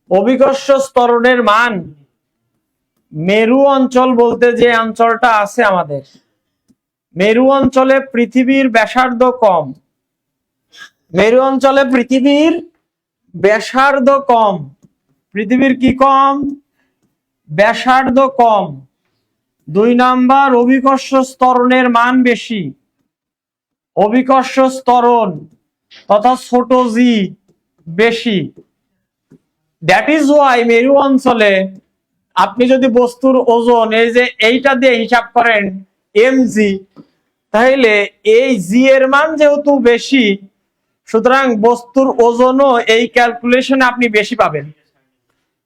অভিকর্ষ ত্বরণের মান মেরু অঞ্চল বলতে যে অঞ্চলটা আছে আমাদের, মেরু অঞ্চলে পৃথিবীর ব্যাসার্ধ কম, মেরু অঞ্চলে পৃথিবীর ব্যাসার্ধ কম। পৃথিবীর কি কম? ব্যাসার্ধ কম। 2 নাম্বার, অভিকর্ষ ত্বরণের মান বেশি। অভিকর্ষ ত্বরণ তথা ছোট জি বেশি। দ্যাট ইজ ওয়াই মেরু অঞ্চলে আপনি যদি বস্তুর ওজন এই যে এইটা দিয়ে হিসাব করেন mg, তাহলে এই জি এর মান যেহেতু বেশি, সুতরাং বস্তুর ওজনও এই ক্যালকুলেশনে আপনি বেশি পাবেন।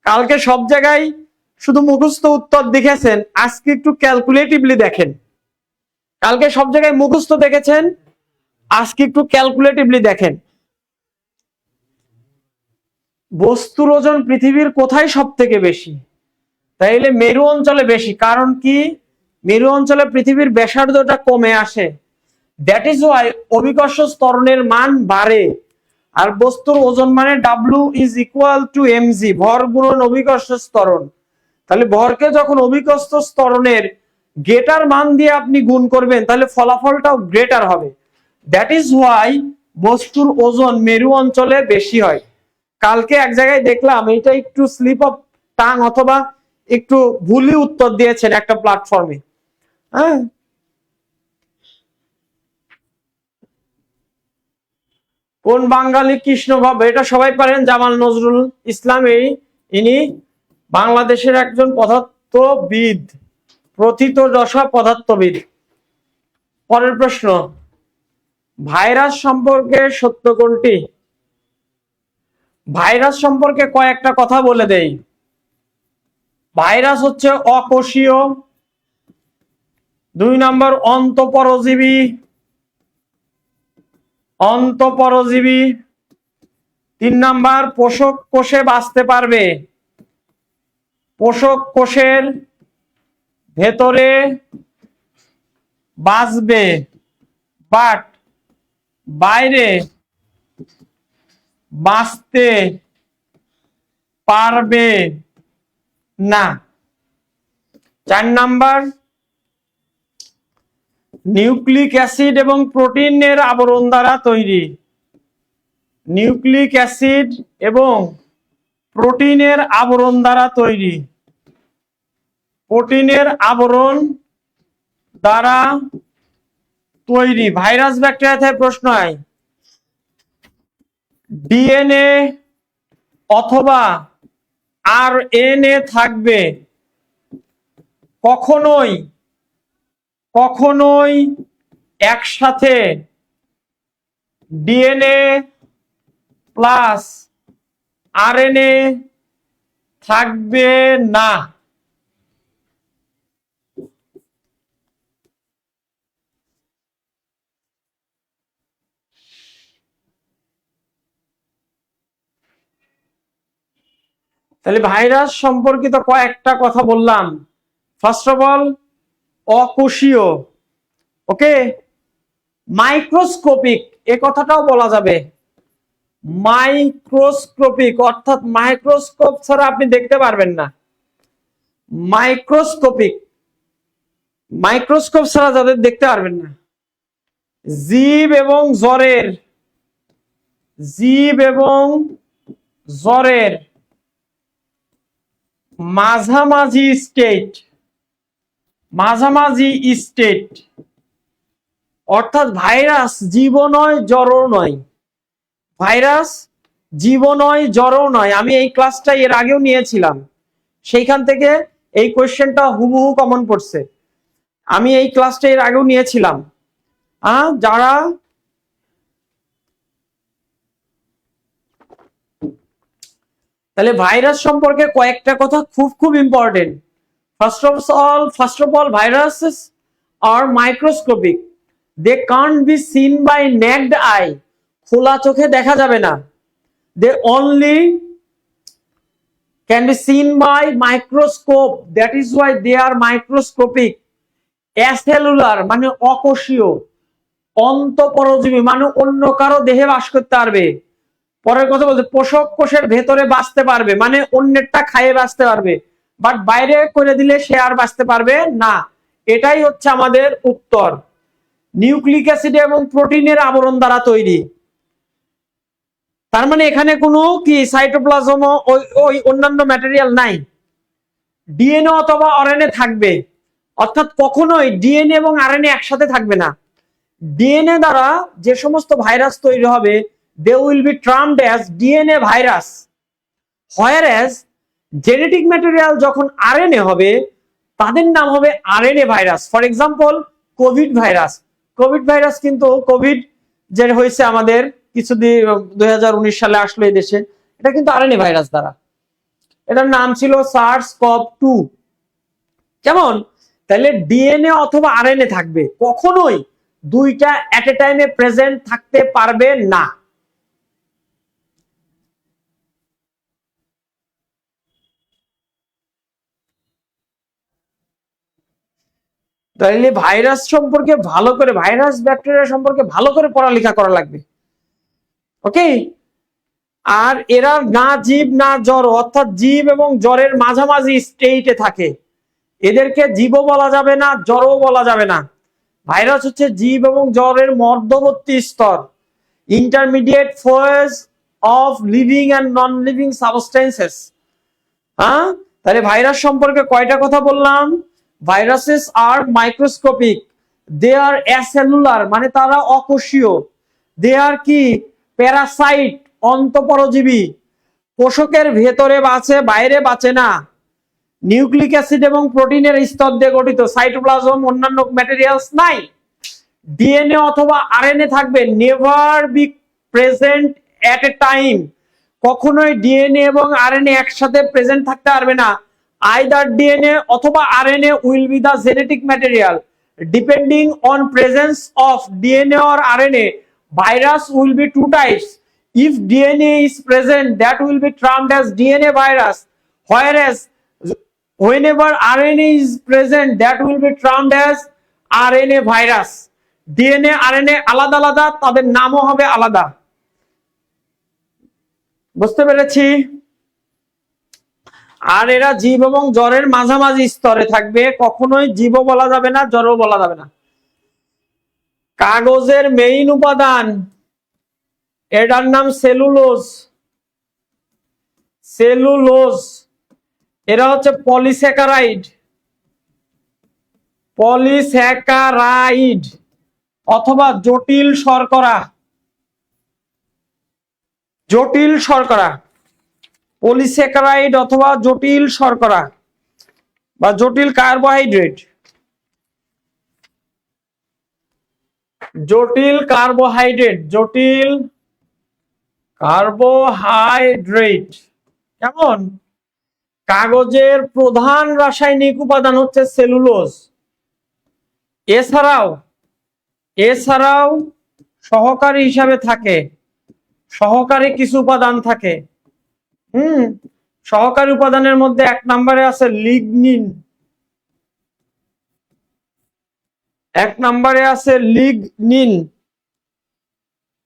কালকে সব জায়গায় শুধু মুখস্থ উত্তর দেখেছেন, আজকে একটু ক্যালকুলেটিভলি দেখেন। কালকে সব জায়গায় মুখস্থ দেখেছেন, আজকে একটু ক্যালকুলেটিভলি দেখেন। বস্তুর ওজন পৃথিবীর কোথায় সব থেকে বেশি? তাইলে মেরু অঞ্চলে বেশি। কারণ কি? মেরু অঞ্চলে পৃথিবীর ব্যাসার্ধটা কমে আসে, দ্যাট ইজ ওয়াই অভিকর্ষ ত্বরণের মান বাড়ে। আর বস্তুর ওজন মানে W is equal two MG, ভর গুণন অভিকর্ষ ত্বরণ। তাহলে ভরকে যখন অভিকর্ষ ত্বরণের গ্রেটার মান দিয়ে আপনি গুণ করবেন, তাহলে ফলাফলটাও গ্রেটার হবে। দ্যাট ইজ ওয়াই বস্তুর ওজন মেরু অঞ্চলে বেশি হয়। কালকে এক জায়গায় দেখলাম, এটা একটু স্লিপ অফ টাং অথবা একটু ভুলই উত্তর দিয়েছেন একটা প্ল্যাটফর্মে। হ্যাঁ, কোন বাঙালি কৃষ্ণ ভাবে? এটা সবাই পারেন, জামাল নজরুল ইসলাম। ইনি বাংলাদেশের একজন পদার্থবিদ, প্রথিতযশা পদার্থবিদ। পরের প্রশ্ন, ভাইরাস সম্পর্কে সত্য কোনটি? ভাইরাস সম্পর্কে কয়েকটা কথা বলে দেই। ভাইরাস হচ্ছে অকোষীয়, 2 নম্বর অন্তঃপরজীবী, 3 নাম্বার পোষক কোষে বাঁচতে পারবে, পোষক কোষের ভেতরে বাঁচবে, বাট বাইরে বাঁচতে পারবে না। 4 নাম্বার নিউক্লিক অ্যাসিড এবং প্রোটিনের আবরণ দ্বারা তৈরি, নিউক্লিক অ্যাসিড এবং প্রোটিনের আবরণ দ্বারা তৈরি, প্রোটিনের আবরণ দ্বারা তৈরি। ভাইরাস ব্যাকটেরিয়া থেকে প্রশ্ন হয়, ডিএনএ অথবা আরএনএ থাকবে, কখনোই কখনোই একসাথে ডিএনএ প্লাস আরএনএ থাকবে না। তাহলে ভাইরাস সম্পর্কিত কয়েকটা কথা বললাম। ফার্স্ট অফ অল অকোষীয়, ওকে। মাইক্রোস্কোপিক, এ কথাটাও বলা যাবে। মাইক্রোস্কোপিক অর্থাৎ মাইক্রোস্কোপ ছাড়া আপনি দেখতে পারবেন না। মাইক্রোস্কোপিক, মাইক্রোস্কোপ ছাড়া যাদের দেখতে পারবেন না। জীব এবং জ্বরের, জীব এবং জ্বরের মাঝামাঝি স্টেট, মাঝামাঝি স্টেট, অর্থাৎ ভাইরাস জীবও নয় জড়ও নয়, ভাইরাস জীবও নয় জড়ও নয়। আমি এই ক্লাসটা এর আগেও নিয়েছিলাম, সেইখান থেকে এই কোয়েশ্চেনটা হুবহু কমন পড়ছে। আমি এই ক্লাসটা এর আগেও নিয়েছিলাম। যারা তাহলে ভাইরাস সম্পর্কে কয়েকটা কথা খুব খুব important. First of all viruses are microscopic, they can't be seen by naked eye, খোলা চোখে দেখা যাবে না। they only can be seen by microscope, that is why they are microscopic. acellular মানে অকোষীয়, অন্তঃপরজীবী মানে অন্য কারো দেহে বাস করতে পারবে। পরের কথা বলতে পোষক কোষের ভেতরে বাঁচতে পারবে মানে অন্যেরটা খাইয়ে বাঁচতে পারবে, বাট বাইরে করে দিলে সে আর বাঁচতে পারবে না। এটাই হচ্ছে আমাদের উত্তর। নিউক্লিক অ্যাসিড এবং প্রোটিনের আবরণ দ্বারা তৈরি, তার মানে এখানে কোনো কি সাইটোপ্লাজম ওই অন্যান্য ম্যাটেরিয়াল নাই। ডিএনএ অথবা আরএনএ থাকবে, অর্থাৎ কখনোই ডিএনএ এবং আরএনএ একসাথে থাকবে না। ডিএনএ দ্বারা যে সমস্ত ভাইরাস তৈরি হবে, they will be termed as DNA virus, whereas genetic material যখন আরএনএ হবে তাদের নাম হবে RNA virus. For example Covid virus, Covid virus কিন্তু কোভিড যে হয়েছে আমাদের কিছুদিন 2019 সালে আসলো এই দেশে, এটা কিন্তু আরএনএ ভাইরাস দ্বারা। এটার নাম ছিল SARS-CoV-2। কেমন? তাহলে ডিএনএ অথবা আরএনএ থাকবে, কখনোই দুইটা এট এ টাইমে প্রেজেন্ট থাকতে পারবে না। তাহলে ভাইরাস সম্পর্কে ভালো করে, ভাইরাস ব্যাকটেরিয়া সম্পর্কে ভালো করে পড়ালেখা করা লাগবে। ওকে, আর এরা না জীব না জ্বর, অর্থাৎ জীব এবং জ্বরের মাঝামাঝি স্টেটে থাকে। এদেরকে জীবও বলা যাবে না, জ্বরও বলা যাবে না। ভাইরাস হচ্ছে জীব এবং জ্বরের মধ্যবর্তী স্তর, intermediate phase of living and non living substances. হ্যাঁ, তাহলে ভাইরাস সম্পর্কে কয়টা কথা বললাম? ভাইরাসেস আর মাইক্রোস্কোপিক, দে আর অ্যাসেলুলার মানে তারা অকোষীয়, দে আর কি প্যারাসাইট অন্তঃপরজীবী, কোষকের ভেতরে বাঁচে বাইরে বাঁচে না, নিউক্লিক অ্যাসিড এবং প্রোটিনের স্তর দিয়ে গঠিত, সাইটোপ্লাজম অন্যান্য ম্যাটেরিয়ালস নাই। ডিএনএ অথবা আরএনএ থাকবে, never be present at a time, কখনোই ডিএনএ এবং আরএনএ একসাথে প্রেজেন্ট থাকতে পারবে না। আইদার ডিএনএ অথবা RNA will be the genetic material, depending on presence of DNA or RNA virus will be two types. If DNA is present, that will be termed as DNA virus, whereas whenever RNA is present, that will be termed as RNA virus. DNA RNA আলাদা আলাদা, তাদের নামও হবে আলাদা। বুঝতে পেরেছি? আর এরা জীব এবং জ্বরের মাঝামাঝি স্তরে থাকবে, কখনোই জীবও বলা যাবে না, জ্বরও বলা যাবে না। কাগজের মেইন উপাদান, এটার নাম সেলুলোজ। সেলুলোজ, এরা হচ্ছে পলিস্যাকারাইড, পলিস্যাকারাইড অথবা জটিল শর্করা, জটিল শর্করা, পলিস্যাকারাইড অথবা জটিল শর্করা বা জটিল কার্বোহাইড্রেট, জটিল কার্বোহাইড্রেট, জটিল কার্বোহাইড্রেট। কেমন? কাগজের প্রধান রাসায়নিক উপাদান হচ্ছে সেলুলোজ। এছাড়াও সহকারী হিসাবে থাকে, সহকারী কিছু উপাদান থাকে। সহকারী উপাদানের মধ্যে 1 নম্বরে আছে লিগনিন, 1 নম্বরে আছে লিগনিন,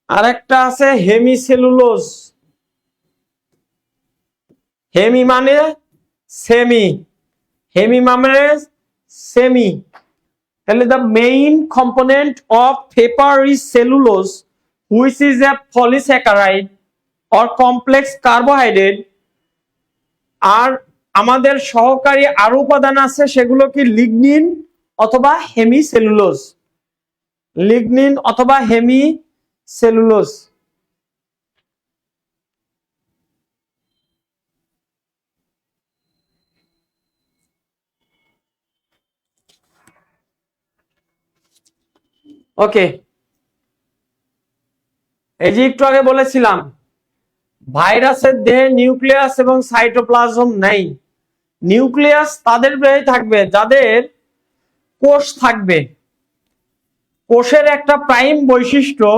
আরেকটা আছে হেমিসেলুলোজ। হেমি মানে সেমি, হেমি মানে সেমি। তাহলে the main component of paper is cellulose, which is a polysaccharide or complex carbohydrate. আর আমাদের সহকারী আরো উপাদান আছে, সেগুলো কি লিগনিন অথবা হেমিসেলুলোজ, লিগনিন অথবা হেমিসেলুলোজ। ওকে, এই যে একটু আগে বলেছিলাম ভাইরাসের দেহে নিউক্লিয়াস এবং সাইটোপ্লাজম নাই। নিউক্লিয়াস তাদের দেহে থাকবে যাদের কোষ থাকবে। কোষের একটা প্রাইম বৈশিষ্ট্য,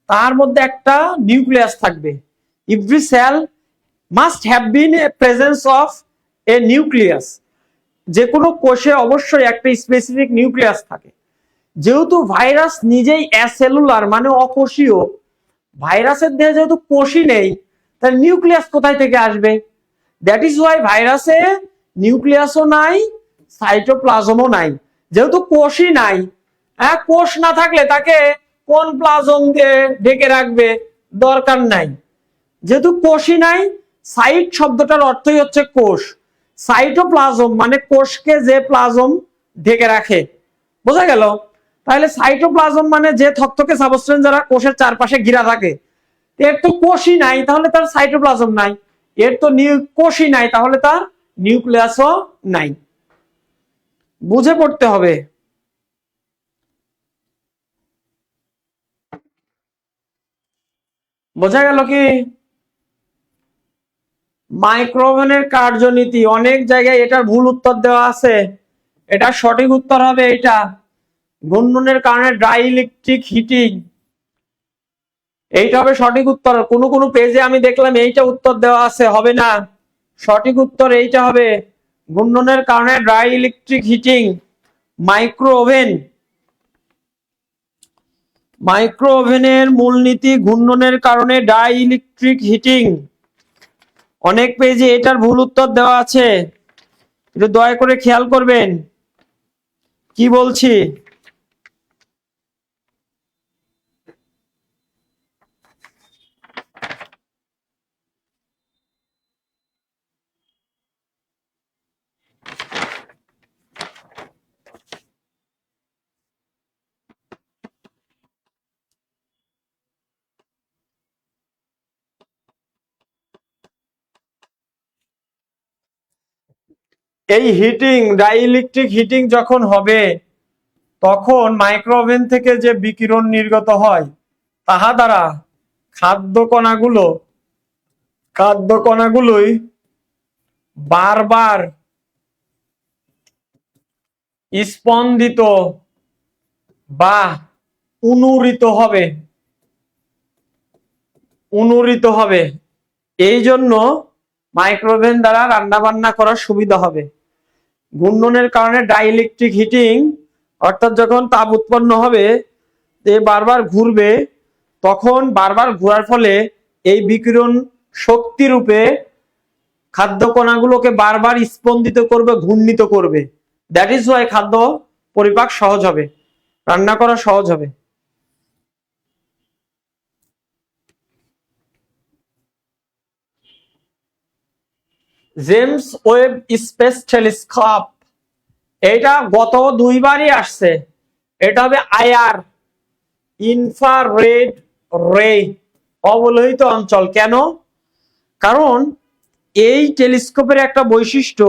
তার মধ্যে একটা নিউক্লিয়াস থাকবে। Every cell must have been a presence of a nucleus. যে কোনো কোষে অবশ্যই একটা স্পেসিফিক নিউক্লিয়াস থাকে। যেহেতু ভাইরাস নিজেই অ্যাসেলুলার মানে অকোষীয়, ভাইরাসের দেহে যেহেতু কোষই নেই, তাহলে নিউক্লিয়াস কোথায় থেকে আসবে? দ্যাট ইজ ওয়াই ভাইরাসে নিউক্লিয়াসও নাই, সাইটোপ্লাজমও নাই। যেহেতু কোষই নাই, হ্যাঁ, কোষ না থাকলে তাকে কোন প্লাজম দিয়ে ঢেকে রাখবে? দরকার নাই। যেহেতু কোষই নাই, সাইট শব্দটার অর্থই হচ্ছে কোষ, সাইটোপ্লাজম মানে কোষকে যে প্লাজম ঢেকে রাখে। বোঝা গেল? তাহলে সাইটোপ্লাজম মানে যে থকথকে সাবস্টেন্স যারা কোষের চারপাশে ঘিরা থাকে। এর তো কোষই নাই, তাহলে তার সাইটোপ্লাজম নাই। এর তো কোষই নাই, তাহলে তার নিউক্লিয়াসও নাই। বুঝে পড়তে হবে। বোঝা গেল কি? মাইক্রোওভেনের কার্যনীতি, অনেক জায়গায় এটার ভুল উত্তর দেওয়া আছে। এটা সঠিক উত্তর হবে এটা, ঘূর্ণনের কারণে ড্রাই ইলেকট্রিক হিটিং, এইটা হবে সঠিক উত্তর। কোন পেজে আমি দেখলাম এইটা উত্তর দেওয়া আছে, হবে না। সঠিক উত্তর এইটা হবে, ঘূর্ণনের কারণে ড্রাই ইলেকট্রিক হিটিং। মাইক্রো ওভেনের মূলনীতি ঘূর্ণনের কারণে ডাই ইলেকট্রিক হিটিং। অনেক পেজে এটার ভুল উত্তর দেওয়া আছে, একটু দয়া করে খেয়াল করবেন কি বলছি। এই হিটিং, ডাই ইলেকট্রিক হিটিং যখন হবে, তখন মাইক্রো ওভেন থেকে যে বিকিরণ নির্গত হয় তাহা দ্বারা খাদ্য কণাগুলোই বারবার স্পন্দিত বা অনুরিত হবে। এই জন্য মাইক্রোওভেন দ্বারা রান্না বান্না করার সুবিধা হবে। ঘূর্ণনের কারণে ডাইইলেকট্রিক হিটিং, অর্থাৎ যখন তাপ উৎপন্ন হবে, বারবার ঘুরবে, তখন বারবার ঘোরার ফলে এই বিকিরণ শক্তি রূপে খাদ্য কণাগুলোকে বারবার স্পন্দিত করবে, ঘূর্ণিত করবে। দ্যাট ইজ ওয়াই খাদ্য পরিপাক সহজ হবে, রান্না করা সহজ হবে। জেমস ওয়েব স্পেস টেলিস্কোপ, এটা গত দুইবারই আসছে। এটা হবে আইআর, ইনফ্রারেড রে, অবলোহিত অঞ্চল। কেন? কারণ এই টেলিস্কোপের একটা বৈশিষ্ট্য,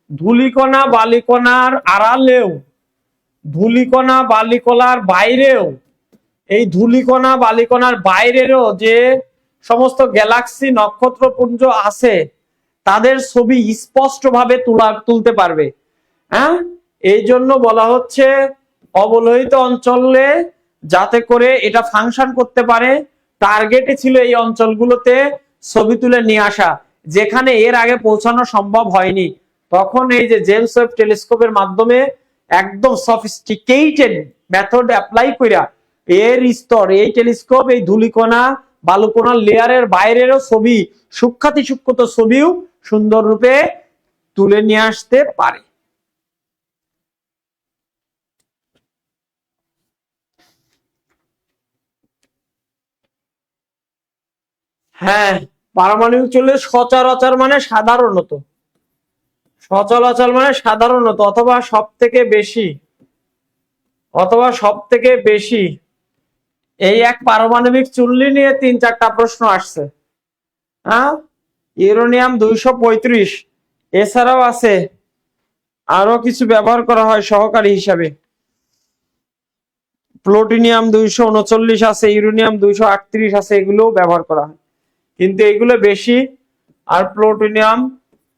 ধূলিকণা বালিকণার আড়ালেও, ধূলিকণা বালিকণার বাইরেও, এই ধূলিকণা বালিকণার বাইরেরও যে সমস্ত গ্যালাক্সি নক্ষত্রপুঞ্জ আছে তাদের ছবি স্পষ্টভাবে তুলতে পারবে। হ্যাঁ, এই জন্য বলা হচ্ছে অবলোহিত অঞ্চলে, যাতে করে এটা ফাংশন করতে পারে। টার্গেটে ছিল এই অঞ্চলগুলোতে ছবি তুলে নিয়ে আসা, যেখানে এর আগে পৌঁছানো সম্ভব হয়নি। তখন এই যে জেমস ওয়েব টেলিস্কোপের মাধ্যমে একদম সফিস্টিকেটেড মেথড অ্যাপ্লাই কইরা এর স্তর, এই টেলিস্কোপ এই ধূলিকণা বালুকণার লেয়ারের বাইরেরও ছবি, সূক্ষ্মাতি সূক্ষ্মত ছবিও সুন্দর রূপে তুলে নিয়ে আসতে পারে। হ্যাঁ, পারমাণবিক চুল্লি সচরাচর মানে সাধারণত, সচরাচর মানে সাধারণত, অথবা সব থেকে বেশি, অথবা সব থেকে বেশি। এই এক পারমাণবিক চুল্লি নিয়ে 3-4টা প্রশ্ন আসছে। হ্যাঁ, ইউরেনিয়াম 235, এছাড়াও আছে আরো কিছু ব্যবহার করা হয় সহকারী হিসাবে। প্লুটোনিয়াম 239 আছে, ইউরেনিয়াম 238 আছে, এগুলোও ব্যবহার করা হয়, কিন্তু এগুলো বেশি। আর প্লুটোনিয়াম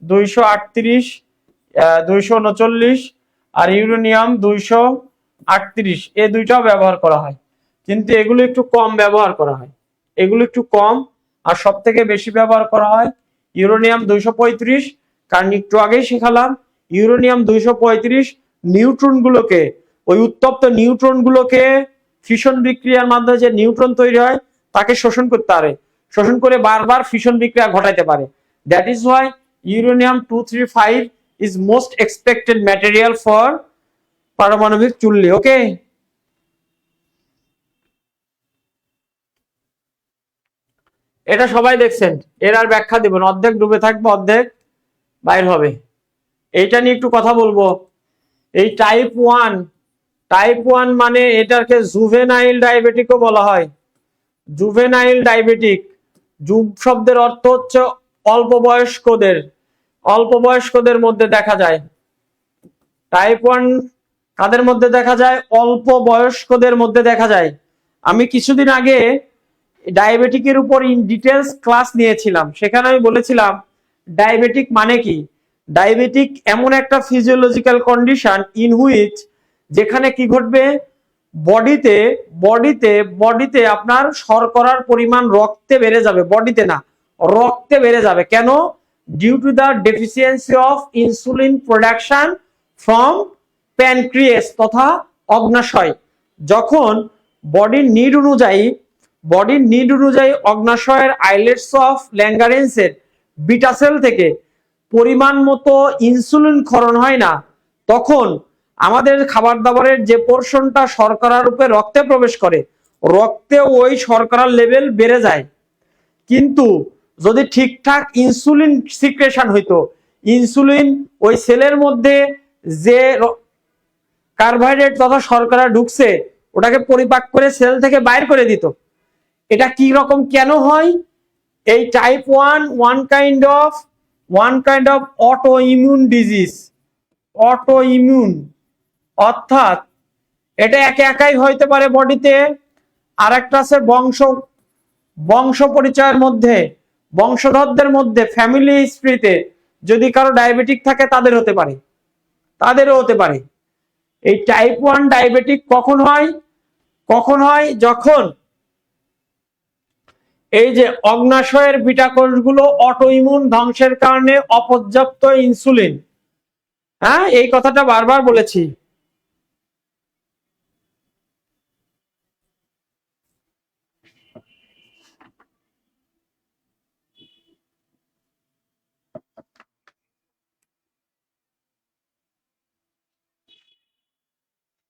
238, 239 আর ইউরেনিয়াম 238, এই দুইটাও ব্যবহার করা হয়, কিন্তু এগুলো একটু কম ব্যবহার করা হয়, এগুলো একটু কম। আর সব থেকে বেশি ব্যবহার করা হয় ইউরেনিয়াম 235, কারণ একটু আগেই শেখালাম ইউরেনিয়াম 235 নিউট্রন গুলোকে, ওই উত্তপ্ত নিউট্রন গুলোকে ফিশন বিক্রিয়ার মাধ্যমে যে নিউট্রন তৈরি হয় তাকে শোষণ করতে পারে, শোষণ করে বারবার ফিশন বিক্রিয়া ঘটাইতে পারে। That is Y uranium 235 is most expected material for পারমাণবিক চুল্লি। ওকে, এটা সবাই দেখছেন, এর আর ব্যাখ্যা দিব না, অর্ধেক ডুবে থাকবে অর্ধেক বাইর হবে। এইটা নিয়ে একটু কথা বলবো। এই টাইপ 1 মানে এটাকে জুভেনাইল ডায়াবেটিকও বলা হয়। জুভেনাইল ডায়াবেটিক, যুব শব্দের অর্থ হচ্ছে অল্প বয়স্কদের মধ্যে দেখা যায়। টাইপ 1 কাদের মধ্যে দেখা যায়? অল্প বয়স্কদের মধ্যে দেখা যায়। আমি কিছুদিন আগে ডায়াবেটিকের উপর ইন ডিটেলস ক্লাস নিয়েছিলাম, সেখানে আমি বলেছিলাম ডায়াবেটিক মানে কি। ডায়াবেটিক এমন একটা ফিজিওলজিক্যাল কন্ডিশন ইন হুইচ, যেখানে কি ঘটবে, বডিতে বডিতে বডিতে আপনার শর্করার পরিমাণ রক্তে বেড়ে যাবে, বডিতে না রক্তে বেড়ে যাবে। কেন? Due to the deficiency of insulin production from pancreas তথা অগ্নাশয়। যখন বডির নিড অনুযায়ী অগ্নাশয়ের আইলেটস অফ ল্যাঙ্গারেন্সের বিটা সেল থেকে পরিমাণ মতো ইনসুলিন ক্ষরণ হয় না, তখন আমাদের খাবার দাবারের যে পোর্শনটা শর্করা রূপে রক্তে প্রবেশ করে, রক্তে ওই শর্করার লেভেল বেড়ে যায়। কিন্তু যদি ঠিকঠাক ইনসুলিন সিক্রেশন হইতো, ইনসুলিন ওই সেলের মধ্যে যে কার্বোহাইড্রেট তথা শর্করা ঢুকছে ওটাকে পরিপাক করে সেল থেকে বাইর করে দিত। এটা কি রকম কেন হয়? এই type 1 one kind of auto immune disease, auto immune, অর্থাৎ এটা একাই হইতে পারে বডিতে, আর একটা আছে বংশ পরিচয়ের মধ্যে, বংশধরদের মধ্যে, ফ্যামিলি হিস্ট্রিতে যদি কারো ডায়াবেটিক থাকে তাদেরও হতে পারে। এই টাইপ 1 ডায়াবেটিক কখন হয়? যখন এই যে অগ্নাশয়ের বিটা কোষগুলো অটো ইমিউন ধ্বংসের কারণে অপর্যাপ্ত ইনসুলিন, হ্যাঁ এই কথাটা বারবার বলেছি।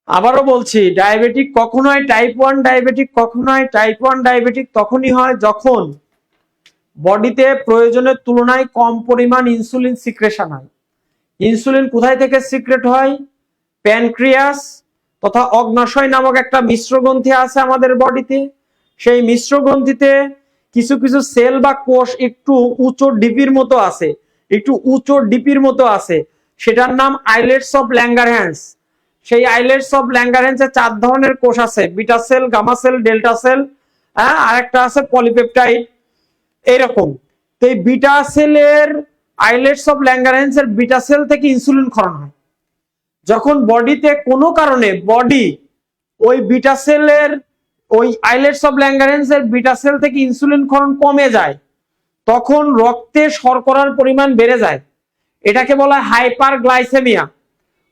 আবারও বলছি, ডায়াবেটিক কখন হয়, টাইপ 1 ডায়াবেটিক কখন হয়? টাইপ 1 ডায়াবেটিক তখনই হয় যখন বডিতে প্রয়োজনের তুলনায় কম পরিমাণ ইনসুলিন সিক্রেশন হয়। ইনসুলিন কোথায় থেকে সিক্রেট হয়? প্যানক্রিয়াস তথা অগ্নাশয় নামক একটা মিশ্র গ্রন্থি আছে আমাদের বডিতে। সেই মিশ্র গ্রন্থিতে কিছু সেল বা কোষ একটু উঁচু ডিপির মতো আছে, সেটার নাম আইলেটস অফ ল্যাঙ্গারহ্যান্স। সেই আইলেটস অফ ল্যাঙ্গারহ্যান্সে 4 ধরনের কোষ আছে, beta cell, gamma cell, delta cell, আর একটা আছে পলিপেপটাইড, এরকম। তো এই বিটা সেলের আইলেটস অফ ল্যাঙ্গারহ্যান্সের বিটা সেল থেকে ইনসুলিন ক্ষরণ হয়। যখন বডিতে কোনো কারণে ওই বিটা সেলের ওই আইলেটস অফ ল্যাঙ্গারহ্যান্সের বিটা সেল থেকে ইনসুলিন ক্ষরণ কমে যায়, তখন রক্তে শর্করার পরিমাণ বেড়ে যায়। এটাকে বলা হয় হাইপারগ্লাইসেমিয়া।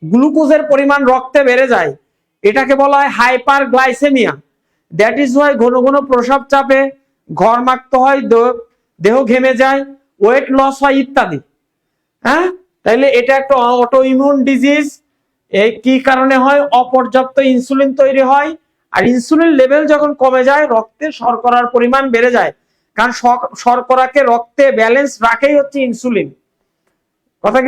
গ্লুকোজের পরিমাণ রক্তে বেড়ে যায়, এটাকে বলা হয় হাইপারগ্লাইসেমিয়া। দ্যাট ইজ ওয়াই ঘন ঘন প্রস্রাব চাপে, ঘরমাক্ত হয়, দেহ ঘেমে যায়, ওয়েট লস হয় ইত্যাদি। হ্যাঁ, তাইলে এটা একটা অটো ইমিউন ডিজিজ। এই কি কারণে হয়? অপর্যাপ্ত ইনসুলিন তৈরি হয়, আর ইনসুলিন লেভেল যখন কমে যায় রক্তে শর্করার পরিমাণ বেড়ে যায়, কারণ শর্করাকে রক্তে ব্যালেন্স রাখেই হচ্ছে ইনসুলিন। কথা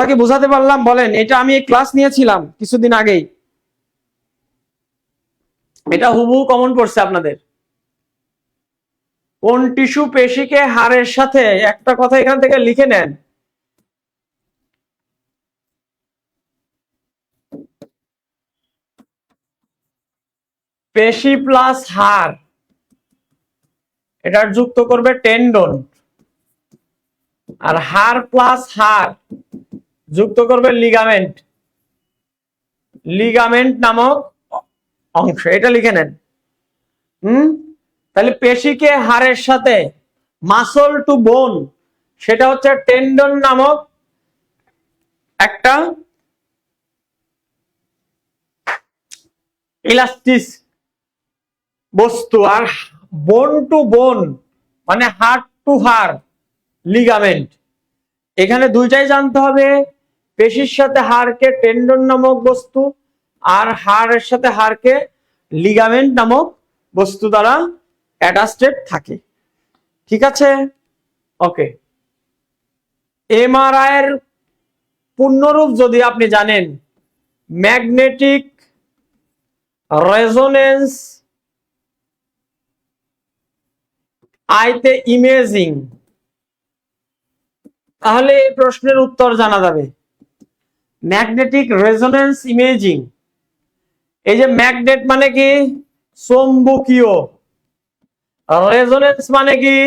কি বোঝাতে পারলাম বলেন? এটা আমি ক্লাস নিয়েছিলাম কিছুদিন আগেই, এটা হুবহু কমন পড়ছে আপনাদের। কোন টিস্যু পেশিকে হাড়ের সাথে, একটা কথা এখান থেকে লিখে নেন, পেশি প্লাস হাড়, এটার যুক্ত করবে টেন্ডন, আর হাড় প্লাস হাড় যুক্ত করবে লিগামেন্ট নামক অংশ। এটা লিখে নেন। তাহলে পেশিকে হাড়ের সাথে, মাসল টু বোন, সেটা হচ্ছে টেন্ডন নামক একটা ইলাস্টিক বস্তু, আর বোন টু বোন মানে হাড় টু হাড় লিগামেন্ট। এখানে দুইটাই জানতে হবে, পেশির সাথে হাড়কে টেন্ডন নামক বস্তু, আর হাড়ের সাথে হাড়কে লিগামেন্ট নামক বস্তু দ্বারা অ্যাটাচড থাকে। ঠিক আছে, ওকে। এমআরআই এর পূর্ণরূপ যদি আপনি জানেন, ম্যাগনেটিক রেজোনেন্স আইতে ইমেজিং, তাহলে এই প্রশ্নের উত্তর জানা যাবে। ম্যাগনেটিক রেজোনেন্স ইমেজিং, এই যে ম্যাগনেট মানে কি? চৌম্বকীয়। রেজোনেন্স মানে কি?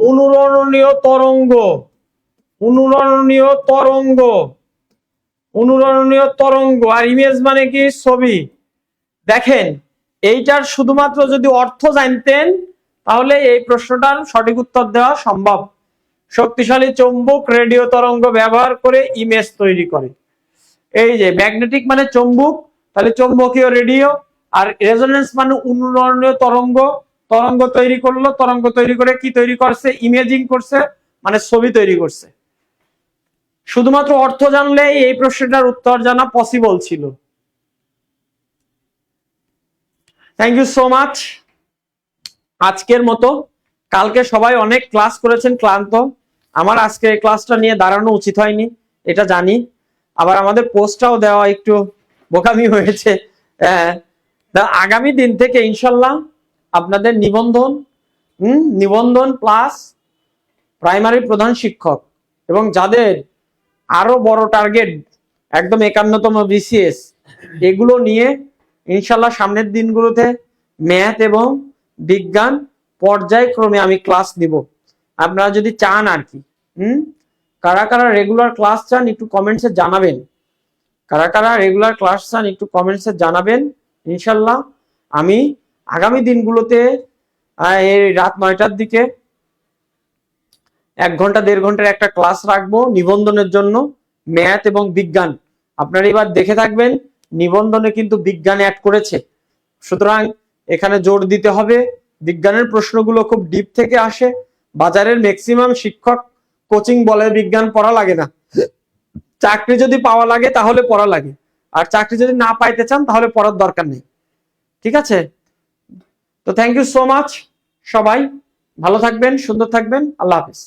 অনুরণনীয় তরঙ্গ, অনুরণনীয় তরঙ্গ, অনুরণনীয় তরঙ্গ। আর ইমেজ মানে কি? ছবি। দেখেন, এইটার শুধুমাত্র যদি অর্থ জানতেন তাহলে এই প্রশ্নটার সঠিক উত্তর দেওয়া সম্ভব। শক্তিশালী চৌম্বক রেডিও তরঙ্গ ব্যবহার করে ইমেজ তৈরি করে। এই যে ম্যাগনেটিক মানে চৌম্বক, তাহলে চৌম্বকীয় রেডিও। আর রেজোনেন্স মানে অনুরণনীয় তরঙ্গ, তরঙ্গ তৈরি করলো, তরঙ্গ তৈরি করে কি তৈরি করছে? ইমেজিং করছে, মানে ছবি তৈরি করছে। শুধুমাত্র অর্থ জানলে এই প্রশ্নটার উত্তর জানা পসিবল ছিল। Thank you so much. আজকের মতো, কালকে সবাই অনেক ক্লাস করেছেন, ক্লান্ত। আমার আজকে এই ক্লাসটা নিয়ে দাঁড়ানো উচিত হয়নি, এটা জানি। আবার আমাদের পোস্টটাও দেওয়া একটু বোকামি হয়েছে। আগামী দিন থেকে ইনশাল্লাহ আপনাদের নিবন্ধন, নিবন্ধন প্লাস প্রাইমারি প্রধান শিক্ষক, এবং যাদের আরো বড় টার্গেট একদম 51তম বিসিএস, এগুলো নিয়ে ইনশাল্লাহ সামনের দিনগুলোতে ম্যাথ এবং বিজ্ঞান পর্যায়ক্রমে আমি ক্লাস নিব। আপনারা যদি চান আর কি, কারা কারা রেগুলার ক্লাস চান একটু কমেন্টসে জানাবেন। কারা কারা রেগুলার ক্লাস চান একটু কমেন্টসে জানাবেন। ইনশাল্লাহ আমি আগামী দিনগুলোতে এই রাত 9টার দিকে 1 ঘন্টা 1.5 ঘন্টার একটা ক্লাস রাখবো নিবন্ধনের জন্য, ম্যাথ এবং বিজ্ঞান। আপনারা এবার দেখে থাকবেন, নিবন্ধনে কিন্তু বিজ্ঞান অ্যাড করেছে, সুতরাং এখানে জোর দিতে হবে। বিজ্ঞানের প্রশ্নগুলো খুব ডিপ থেকে আসে। বাজারের ম্যাক্সিমাম শিক্ষক কোচিং বলে বিজ্ঞান পড়া লাগে না, চাকরি যদি পাওয়া লাগে তাহলে পড়া লাগে, আর চাকরি যদি না পাইতে চান তাহলে পড়ার দরকার নেই। ঠিক আছে? তো থ্যাংক ইউ সো মাচ। সবাই ভালো থাকবেন, সুন্দর থাকবেন। আল্লাহ হাফিজ।